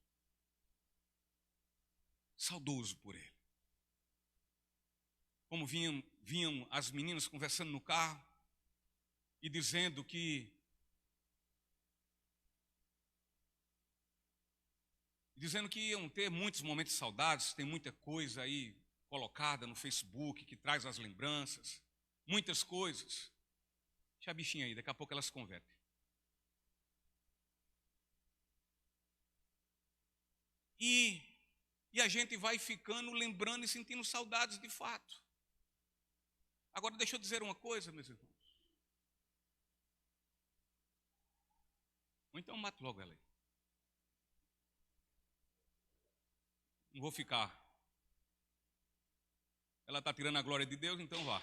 S1: Saudoso por ele. Como vinham as meninas conversando no carro e dizendo que iam ter muitos momentos de saudades, tem muita coisa aí colocada no Facebook que traz as lembranças, muitas coisas. Deixa a bichinha aí, daqui a pouco elas se convertem. E a gente vai ficando lembrando e sentindo saudades de fato. Agora deixa eu dizer uma coisa, meus irmãos. Ou então mato logo ela aí. Não vou ficar. Ela está tirando a glória de Deus, então vá.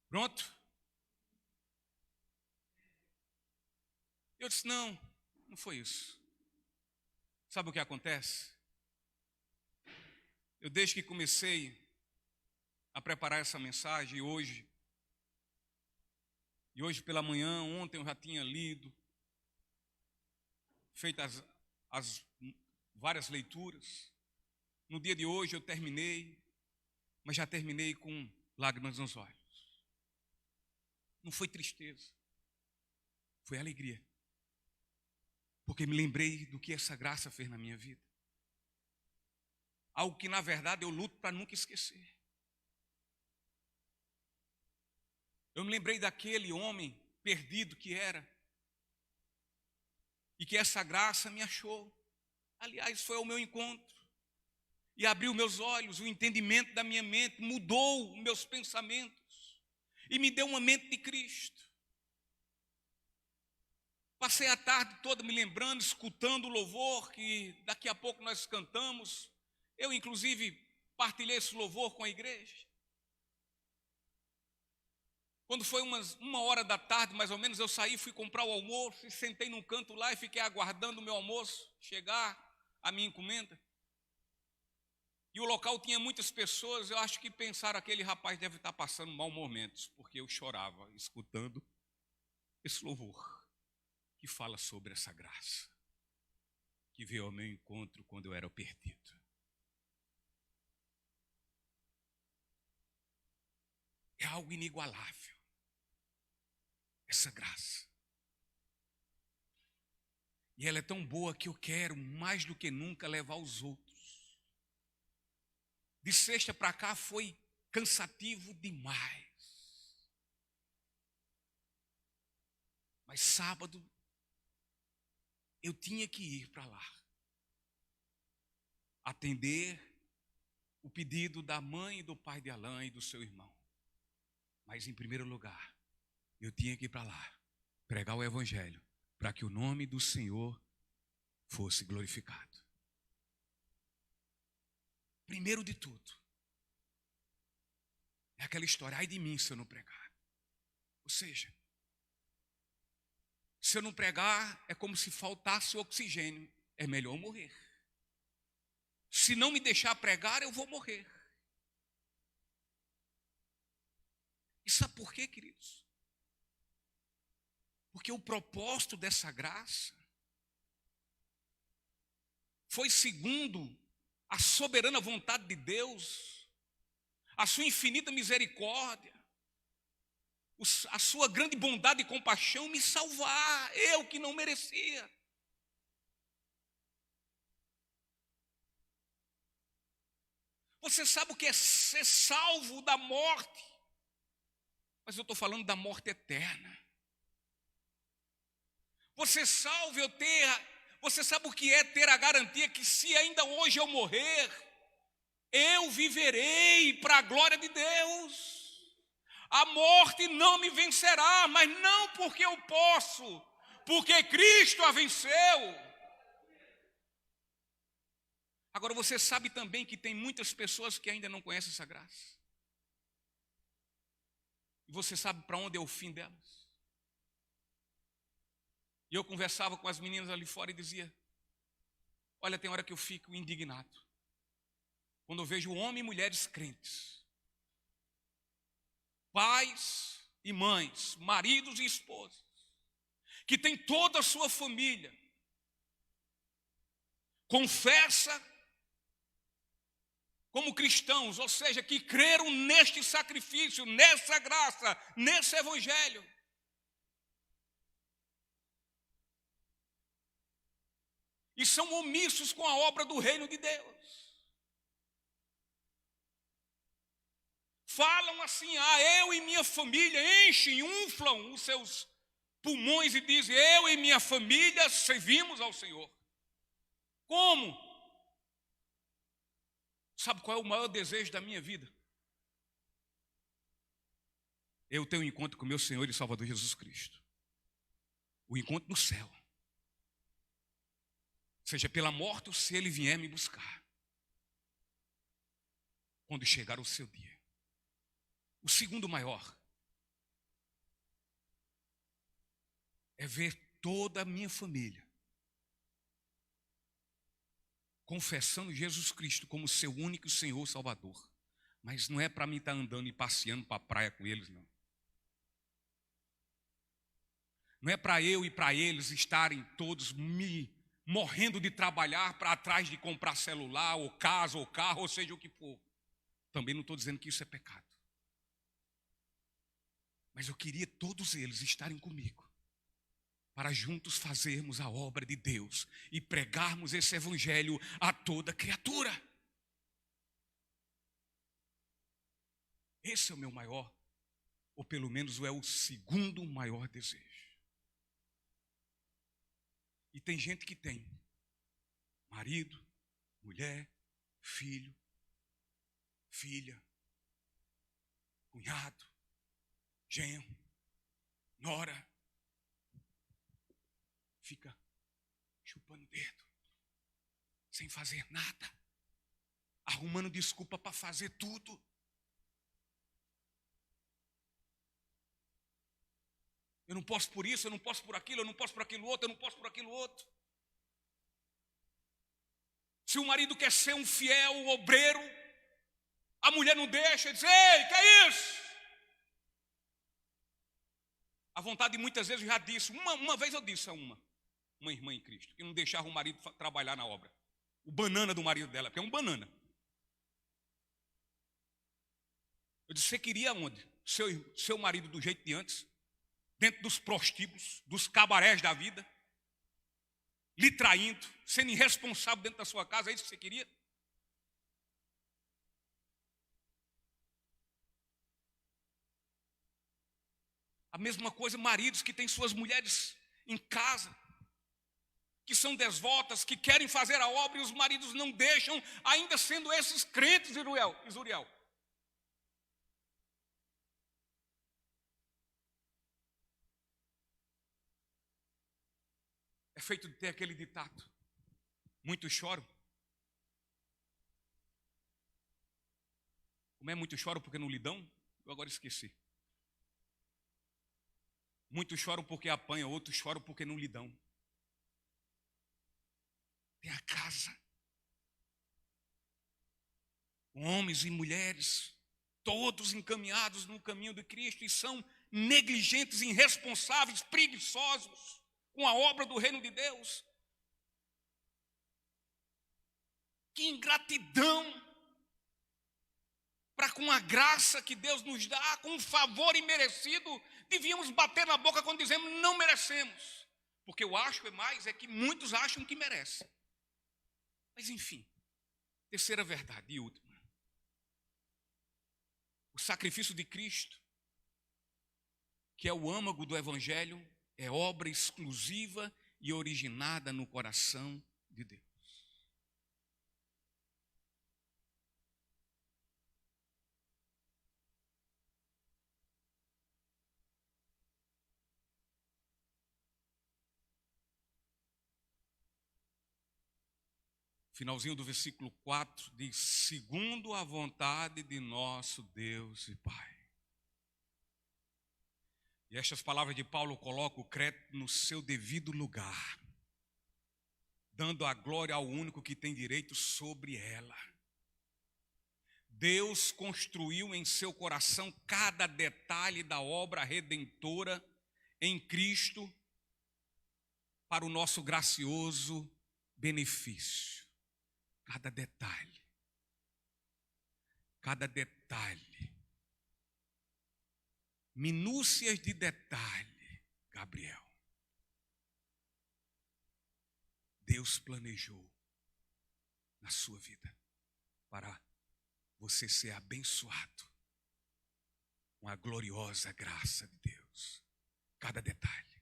S1: Pronto? Eu disse: não foi isso. Sabe o que acontece? Eu, desde que comecei a preparar essa mensagem, e hoje pela manhã, ontem eu já tinha lido, feito as várias leituras. No dia de hoje eu terminei, mas já terminei com lágrimas nos olhos. Não foi tristeza, foi alegria. Porque me lembrei do que essa graça fez na minha vida. Algo que, na verdade, eu luto para nunca esquecer. Eu me lembrei daquele homem perdido que era. E que essa graça me achou. Aliás, foi ao meu encontro. E abriu meus olhos, o entendimento da minha mente, mudou os meus pensamentos. E me deu uma mente de Cristo. Passei a tarde toda me lembrando, escutando o louvor que daqui a pouco nós cantamos. Eu, inclusive, partilhei esse louvor com a igreja. Quando foi uma hora da tarde, mais ou menos, eu saí, fui comprar o almoço e sentei num canto lá e fiquei aguardando o meu almoço chegar, a minha encomenda. E o local tinha muitas pessoas, eu acho que pensaram: aquele rapaz deve estar passando maus momentos, porque eu chorava escutando esse louvor que fala sobre essa graça que veio ao meu encontro quando eu era perdido. É algo inigualável, essa graça. E ela é tão boa que eu quero, mais do que nunca, levar os outros. De sexta para cá foi cansativo demais. Mas sábado eu tinha que ir para lá, atender o pedido da mãe e do pai de Alain e do seu irmão. Mas, em primeiro lugar, eu tinha que ir para lá, pregar o evangelho, para que o nome do Senhor fosse glorificado. Primeiro de tudo, é aquela história: ai de mim se eu não pregar. Ou seja, se eu não pregar, é como se faltasse oxigênio. É melhor morrer. Se não me deixar pregar, eu vou morrer. E sabe por quê, queridos? Porque o propósito dessa graça foi segundo a soberana vontade de Deus, a sua infinita misericórdia, a sua grande bondade e compaixão, me salvar, eu que não merecia. Você sabe o que é ser salvo da morte? Mas eu estou falando da morte eterna. Você sabe o que é ter a garantia que, se ainda hoje eu morrer, eu viverei para a glória de Deus. A morte não me vencerá, mas não porque eu posso, porque Cristo a venceu. Agora, você sabe também que tem muitas pessoas que ainda não conhecem essa graça. E você sabe para onde é o fim delas. E eu conversava com as meninas ali fora e dizia: olha, tem hora que eu fico indignado quando eu vejo homens e mulheres crentes, pais e mães, maridos e esposas, que têm toda a sua família, confessa como cristãos, ou seja, que creram neste sacrifício, nessa graça, nesse evangelho. E são omissos com a obra do reino de Deus. Falam assim: eu e minha família, enchem, inflam os seus pulmões e dizem: eu e minha família servimos ao Senhor. Como? Sabe qual é o maior desejo da minha vida? Eu tenho um encontro com meu Senhor e Salvador Jesus Cristo. O encontro no céu. Seja pela morte ou se Ele vier me buscar. Quando chegar o seu dia. O segundo maior é ver toda a minha família confessando Jesus Cristo como seu único Senhor Salvador. Mas não é para mim estar andando e passeando para a praia com eles, não. Não é para eu e para eles estarem todos morrendo de trabalhar para atrás de comprar celular, ou casa, ou carro, ou seja o que for. Também não estou dizendo que isso é pecado. Mas eu queria todos eles estarem comigo, para juntos fazermos a obra de Deus e pregarmos esse evangelho a toda criatura. Esse é o meu maior, ou pelo menos é o segundo maior desejo. E tem gente que tem marido, mulher, filho, filha, cunhado, genro, nora, fica chupando o dedo, sem fazer nada, arrumando desculpa para fazer tudo. Eu não posso por isso, eu não posso por aquilo, eu não posso por aquilo outro, eu não posso por aquilo outro. Se o marido quer ser um fiel obreiro, a mulher não deixa, diz: ei, que é isso? A vontade muitas vezes eu já disse, uma vez eu disse a uma irmã em Cristo, que não deixava o marido trabalhar na obra. O banana do marido dela, porque é um banana. Eu disse: você queria onde? Seu marido do jeito de antes? Dentro dos prostíbulos, dos cabarés da vida, lhe traindo, sendo irresponsável dentro da sua casa, é isso que você queria? A mesma coisa, maridos que têm suas mulheres em casa, que são devotas, que querem fazer a obra e os maridos não deixam, ainda sendo esses crentes, Isuriel. É feito de ter aquele ditado: muitos choram. Como é muitos choram porque não lhe dão? Eu agora esqueci. Muitos choram porque apanham, outros choram porque não lhe dão. Tem a casa. Homens e mulheres, todos encaminhados no caminho de Cristo, e são negligentes, irresponsáveis, preguiçosos com a obra do reino de Deus. Que ingratidão para com a graça que Deus nos dá, com um favor imerecido, devíamos bater na boca quando dizemos não merecemos. Porque eu acho mais é que muitos acham que merecem. Mas enfim, terceira verdade e última. O sacrifício de Cristo, que é o âmago do evangelho, é obra exclusiva e originada no coração de Deus. finalzinho do versículo 4 diz: segundo a vontade de nosso Deus e Pai. E estas palavras de Paulo colocam o crédito no seu devido lugar, dando a glória ao único que tem direito sobre ela. Deus construiu em seu coração cada detalhe da obra redentora em Cristo para o nosso gracioso benefício. Cada detalhe. Cada detalhe. Minúcias de detalhe, Gabriel. Deus planejou na sua vida para você ser abençoado com a gloriosa graça de Deus. Cada detalhe.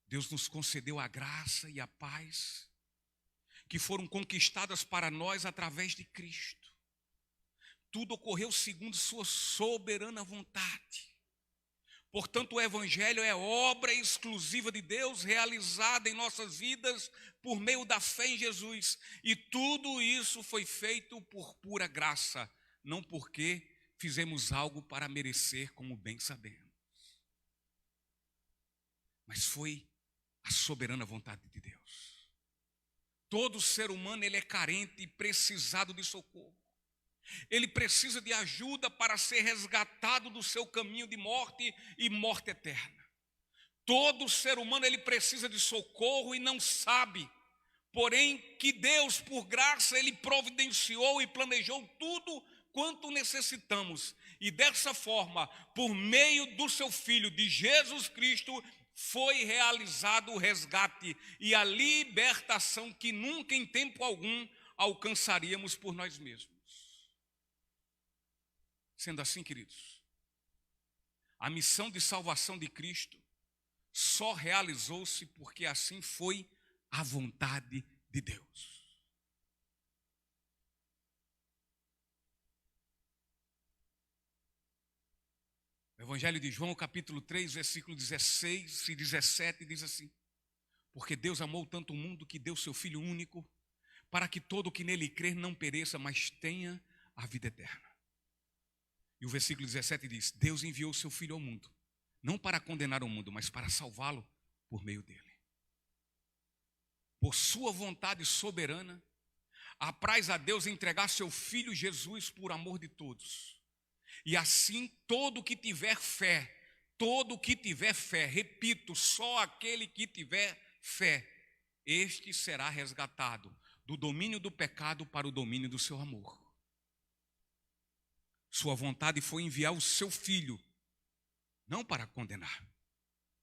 S1: Deus nos concedeu a graça e a paz que foram conquistadas para nós através de Cristo. Tudo ocorreu segundo sua soberana vontade. Portanto, o Evangelho é obra exclusiva de Deus, realizada em nossas vidas por meio da fé em Jesus. E tudo isso foi feito por pura graça, não porque fizemos algo para merecer, como bem sabemos. Mas foi a soberana vontade de Deus. Todo ser humano ele é carente e precisado de socorro. Ele precisa de ajuda para ser resgatado do seu caminho de morte e morte eterna. Todo ser humano ele precisa de socorro e não sabe. Porém, que Deus, por graça, ele providenciou e planejou tudo quanto necessitamos. E dessa forma, por meio do seu Filho, de Jesus Cristo, foi realizado o resgate e a libertação que nunca em tempo algum alcançaríamos por nós mesmos. Sendo assim, queridos, a missão de salvação de Cristo só realizou-se porque assim foi a vontade de Deus. O Evangelho de João, capítulo 3, versículo 16 e 17, diz assim: porque Deus amou tanto o mundo que deu seu Filho único, para que todo o que nele crer não pereça, mas tenha a vida eterna. E o versículo 17 diz: Deus enviou seu Filho ao mundo, não para condenar o mundo, mas para salvá-lo por meio dele. Por sua vontade soberana, apraz a Deus entregar seu Filho Jesus por amor de todos. E assim todo que tiver fé, repito, só aquele que tiver fé, este será resgatado do domínio do pecado para o domínio do seu amor. Sua vontade foi enviar o seu Filho, não para condenar,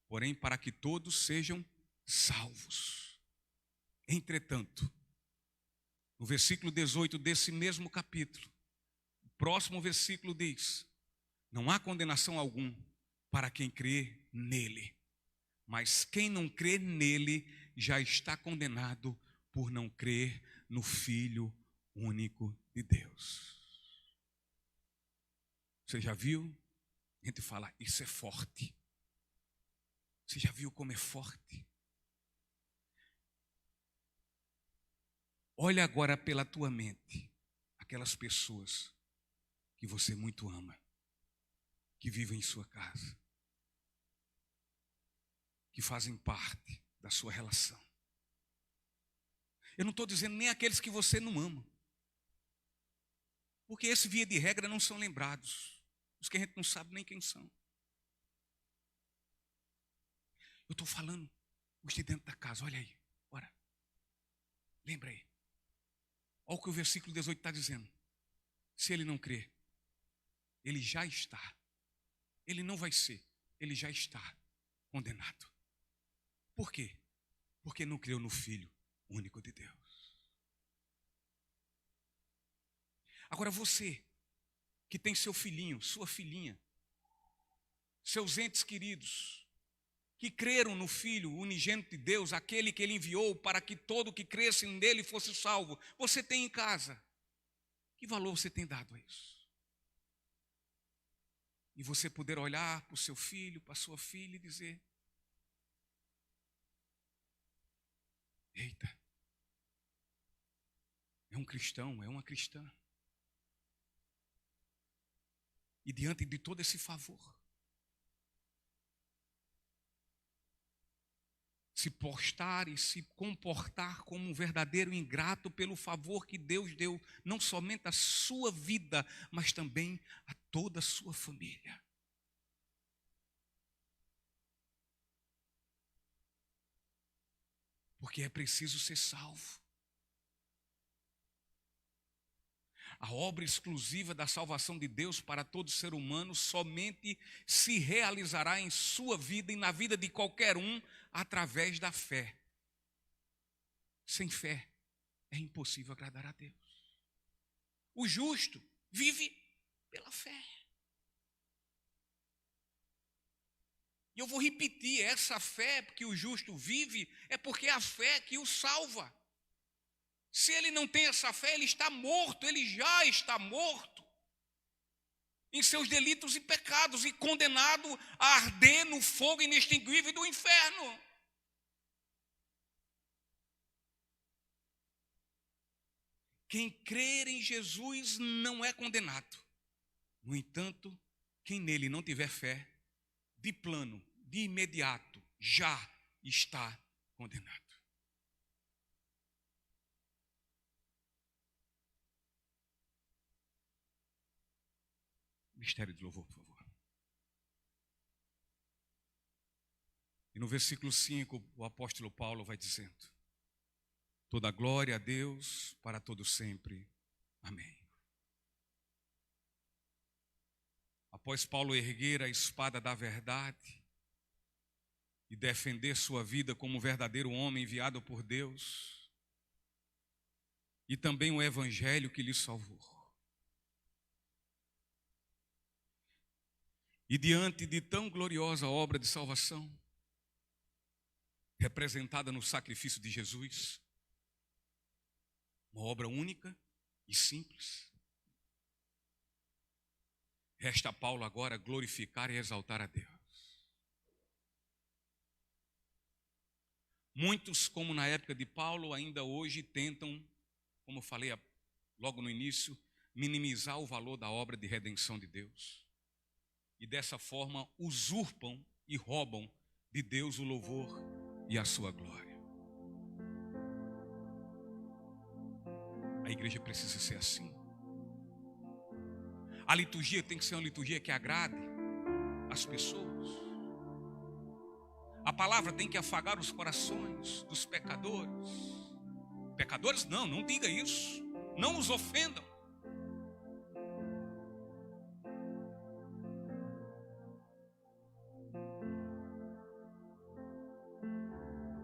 S1: porém para que todos sejam salvos. Entretanto, no versículo 18 desse mesmo capítulo, o próximo versículo diz: não há condenação alguma para quem crê nele, mas quem não crê nele já está condenado por não crer no Filho único de Deus. Você já viu? A gente fala, isso é forte. Você já viu como é forte? Olha agora pela tua mente aquelas pessoas que você muito ama, que vivem em sua casa, que fazem parte da sua relação. Eu não estou dizendo nem aqueles que você não ama, porque esse via de regra não são lembrados, os que a gente não sabe nem quem são. Eu estou falando os de dentro da casa, olha aí, bora. Lembra aí. Olha o que o versículo 18 está dizendo. Se ele não crer, ele já está. Ele não vai ser, ele já está condenado. Por quê? Porque não creu no Filho único de Deus. Agora você, que tem seu filhinho, sua filhinha, seus entes queridos, que creram no Filho unigênito de Deus, aquele que ele enviou para que todo que cresce nele fosse salvo, você tem em casa. Que valor você tem dado a isso? E você poder olhar para o seu filho, para a sua filha e dizer: eita, é um cristão, é uma cristã. E diante de todo esse favor, se postar e se comportar como um verdadeiro ingrato pelo favor que Deus deu, não somente à sua vida, mas também a toda a sua família. Porque é preciso ser salvo. A obra exclusiva da salvação de Deus para todo ser humano somente se realizará em sua vida e na vida de qualquer um através da fé. Sem fé é impossível agradar a Deus. O justo vive pela fé. E eu vou repetir, essa fé que o justo vive é porque é a fé que o salva. Se ele não tem essa fé, ele está morto, ele já está morto em seus delitos e pecados e condenado a arder no fogo inextinguível do inferno. Quem crer em Jesus não é condenado. No entanto, quem nele não tiver fé, de plano, de imediato, já está condenado. Mistério de louvor, por favor. E no versículo 5, o apóstolo Paulo vai dizendo: toda glória a Deus para todo sempre. Amém. Após Paulo erguer a espada da verdade e defender sua vida como um verdadeiro homem enviado por Deus, e também o evangelho que lhe salvou, e diante de tão gloriosa obra de salvação, representada no sacrifício de Jesus, uma obra única e simples, resta a Paulo agora glorificar e exaltar a Deus. Muitos, como na época de Paulo, ainda hoje tentam, como eu falei logo no início, minimizar o valor da obra de redenção de Deus. E dessa forma usurpam e roubam de Deus o louvor e a sua glória. A igreja precisa ser assim. A liturgia tem que ser uma liturgia que agrade as pessoas. A palavra tem que afagar os corações dos pecadores. Pecadores? Não diga isso. Não os ofendam.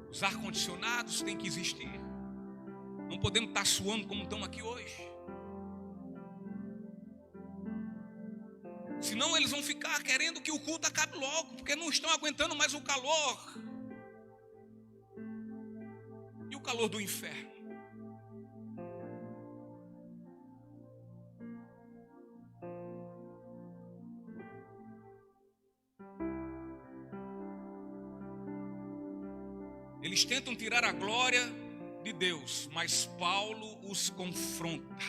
S1: Os ar-condicionados têm que existir. Não podemos estar suando como estamos aqui hoje. Senão eles vão ficar querendo que o culto acabe logo, porque não estão aguentando mais o calor. E o calor do inferno. Eles tentam tirar a glória de Deus, mas Paulo os confronta.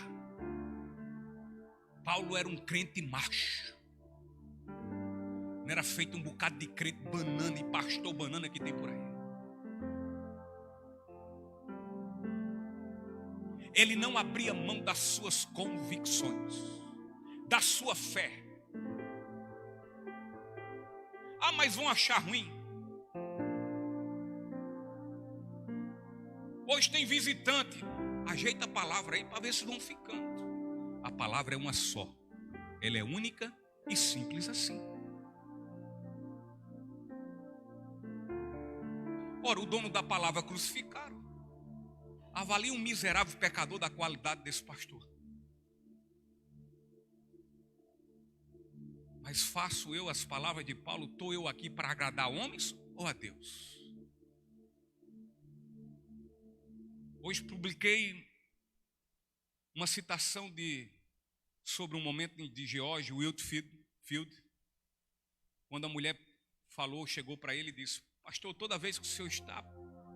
S1: Paulo era um crente macho. Não era feito um bocado de crente banana e pastor banana que tem por aí. Ele não abria mão das suas convicções, da sua fé. Ah, mas vão achar ruim. Hoje tem visitante. Ajeita a palavra aí para ver se vão ficando. A palavra é uma só. Ela é única e simples assim. Ora, o dono da palavra crucificaram. Avalie um miserável pecador da qualidade desse pastor. Mas faço eu as palavras de Paulo, estou eu aqui para agradar homens ou a Deus? Hoje publiquei uma citação sobre um momento de George Whitefield, quando a mulher chegou para ele e disse: pastor, toda vez que o senhor está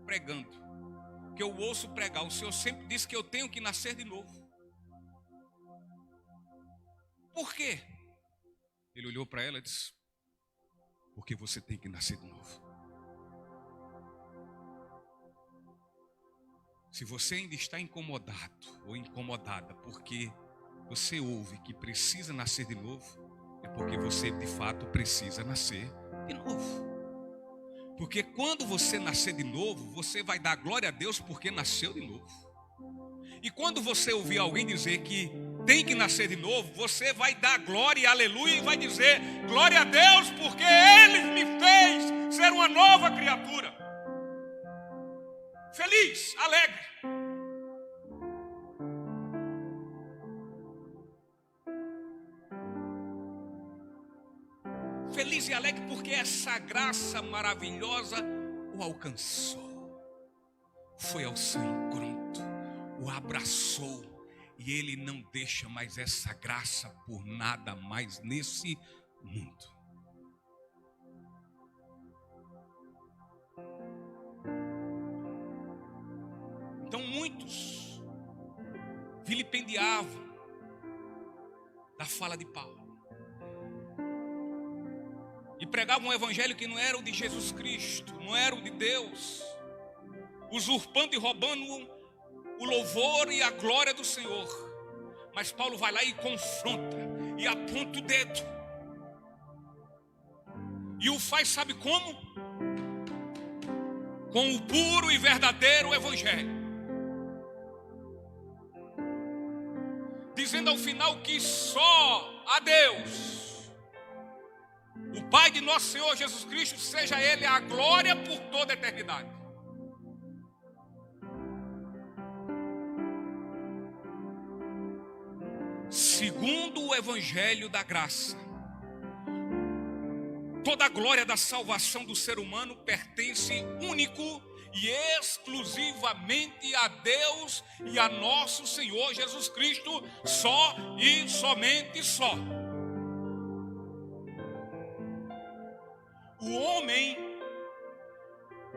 S1: pregando, que eu ouço pregar, o senhor sempre diz que eu tenho que nascer de novo. Por quê? Ele olhou para ela e disse: porque você tem que nascer de novo. Se você ainda está incomodado ou incomodada porque você ouve que precisa nascer de novo, é porque você de fato precisa nascer de novo. Porque quando você nascer de novo, você vai dar glória a Deus porque nasceu de novo. E quando você ouvir alguém dizer que tem que nascer de novo, você vai dar glória e aleluia e vai dizer: glória a Deus porque Ele me fez ser uma nova criatura. Feliz, alegre. Feliz e alegre porque essa graça maravilhosa o alcançou. Foi ao seu encontro, o abraçou. E Ele não deixa mais essa graça por nada mais nesse mundo. Então muitos vilipendiavam da fala de Paulo. E pregavam um evangelho que não era o de Jesus Cristo, não era o de Deus, usurpando e roubando o louvor e a glória do Senhor. Mas Paulo vai lá e confronta, e aponta o dedo. E o faz, sabe como? Com o puro e verdadeiro evangelho. Dizendo ao final que só a Deus, o Pai de nosso Senhor Jesus Cristo, seja Ele a glória por toda a eternidade. Segundo o Evangelho da graça, toda a glória da salvação do ser humano pertence único e exclusivamente a Deus e a nosso Senhor Jesus Cristo, só e somente só. O homem,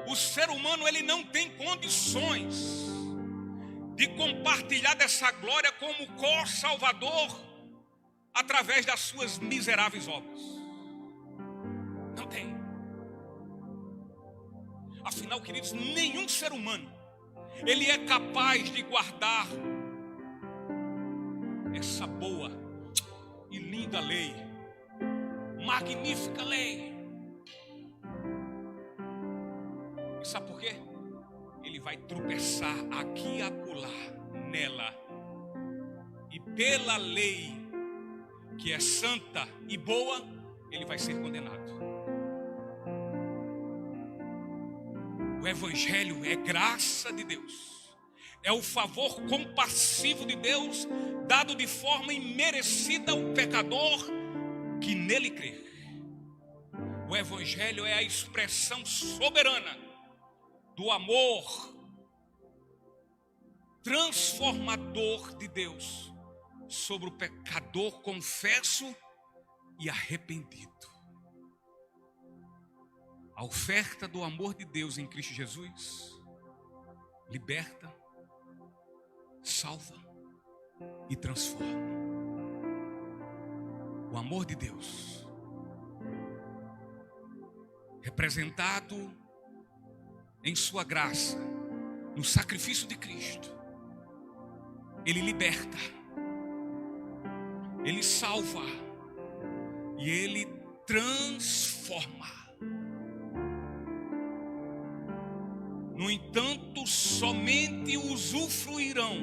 S1: o ser humano, ele não tem condições de compartilhar dessa glória como co-salvador através das suas miseráveis obras. Não tem. Afinal, queridos, nenhum ser humano ele é capaz de guardar essa boa e linda lei, magnífica lei. E sabe por quê? Ele vai tropeçar aqui e acolá nela. E pela lei, que é santa e boa, ele vai ser condenado. O Evangelho é graça de Deus. É o favor compassivo de Deus, dado de forma imerecida ao pecador que nele crê. O Evangelho é a expressão soberana do amor transformador de Deus sobre o pecador confesso e arrependido. A oferta do amor de Deus em Cristo Jesus liberta, salva e transforma. O amor de Deus, representado em sua graça, no sacrifício de Cristo, ele liberta, ele salva e ele transforma. No entanto, somente usufruirão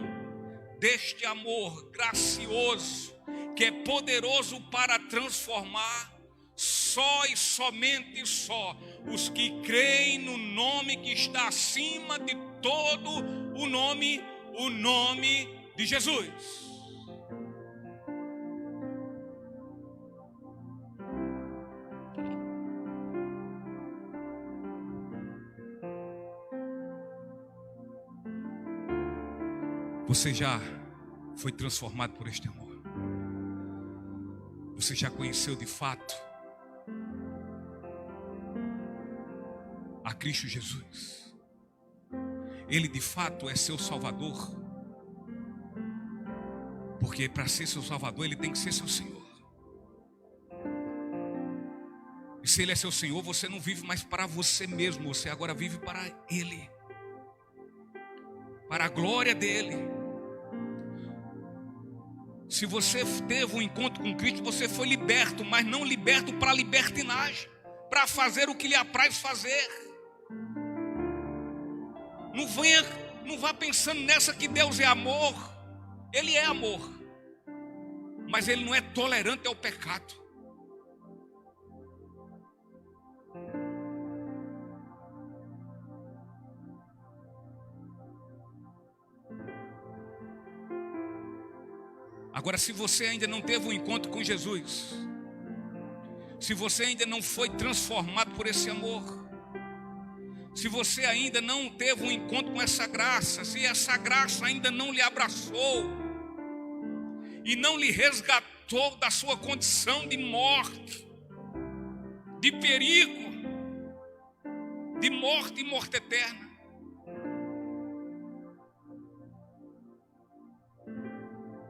S1: deste amor gracioso, que é poderoso para transformar, só e somente só os que creem no nome que está acima de todo o nome de Jesus. Você já foi transformado por este amor? Você já conheceu de fato Cristo Jesus. Ele de fato é seu Salvador. Porque para ser seu Salvador, Ele tem que ser seu Senhor. E se Ele é seu Senhor, você não vive mais para você mesmo. Você agora vive para Ele. Para a glória dEle. Se você teve um encontro com Cristo, você foi liberto. Mas não liberto para libertinagem. Para fazer o que lhe apraz fazer. Não vá pensando nessa que Deus é amor. Ele é amor. Mas Ele não é tolerante ao pecado. Agora, se você ainda não teve um encontro com Jesus, se você ainda não foi transformado por esse amor, se você ainda não teve um encontro com essa graça, se essa graça ainda não lhe abraçou e não lhe resgatou da sua condição de morte, de perigo, de morte e morte eterna,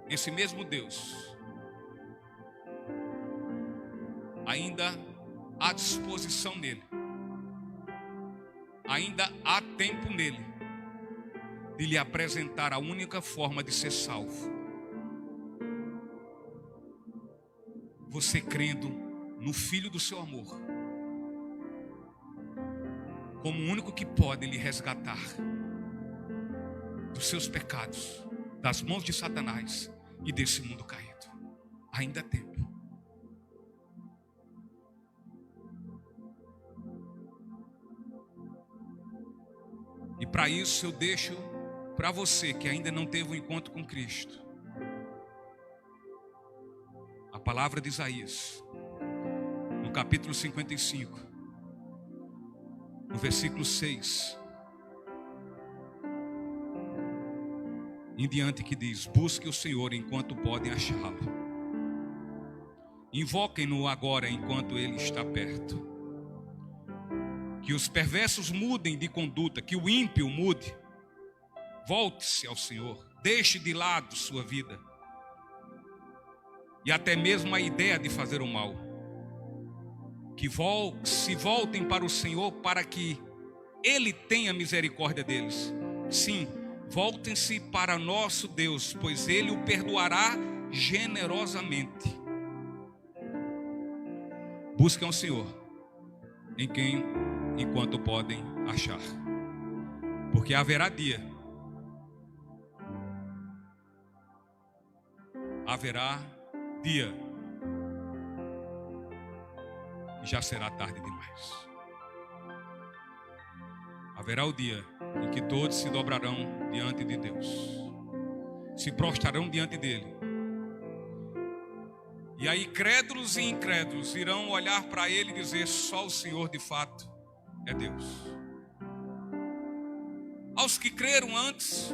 S1: esse mesmo Deus ainda há disposição nele, ainda há tempo nele de lhe apresentar a única forma de ser salvo. Você crendo no Filho do seu amor como o único que pode lhe resgatar dos seus pecados, das mãos de Satanás e desse mundo caído. Ainda há tempo. E para isso eu deixo para você que ainda não teve um encontro com Cristo, a palavra de Isaías, no capítulo 55, no versículo 6 em diante, que diz: busque o Senhor enquanto podem achá-lo, invoquem-no agora enquanto ele está perto. Que os perversos mudem de conduta, que o ímpio mude, volte-se ao Senhor, deixe de lado sua vida e até mesmo a ideia de fazer o mal. Que se voltem para o Senhor para que Ele tenha misericórdia deles. Sim, voltem-se para nosso Deus, pois Ele o perdoará generosamente. Busquem o Senhor enquanto podem achar, porque haverá dia que já será tarde demais. Haverá o dia em que todos se dobrarão diante de Deus, se prostrarão diante dele. E aí crédulos e incrédulos irão olhar para ele e dizer: só o Senhor de fato é Deus. Aos que creram antes,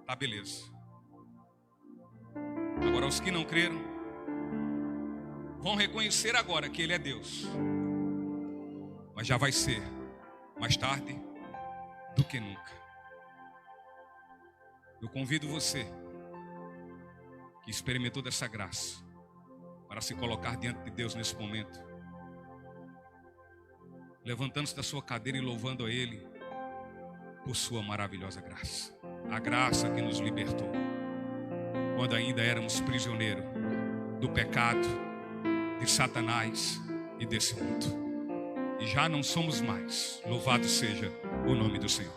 S1: tá beleza. Agora aos que não creram, vão reconhecer agora que Ele é Deus. Mas já vai ser mais tarde do que nunca. Eu convido você que experimentou dessa graça para se colocar diante de Deus nesse momento, levantando-se da sua cadeira e louvando a Ele por sua maravilhosa graça. A graça que nos libertou quando ainda éramos prisioneiros do pecado, de Satanás e desse mundo. E já não somos mais. Louvado seja o nome do Senhor.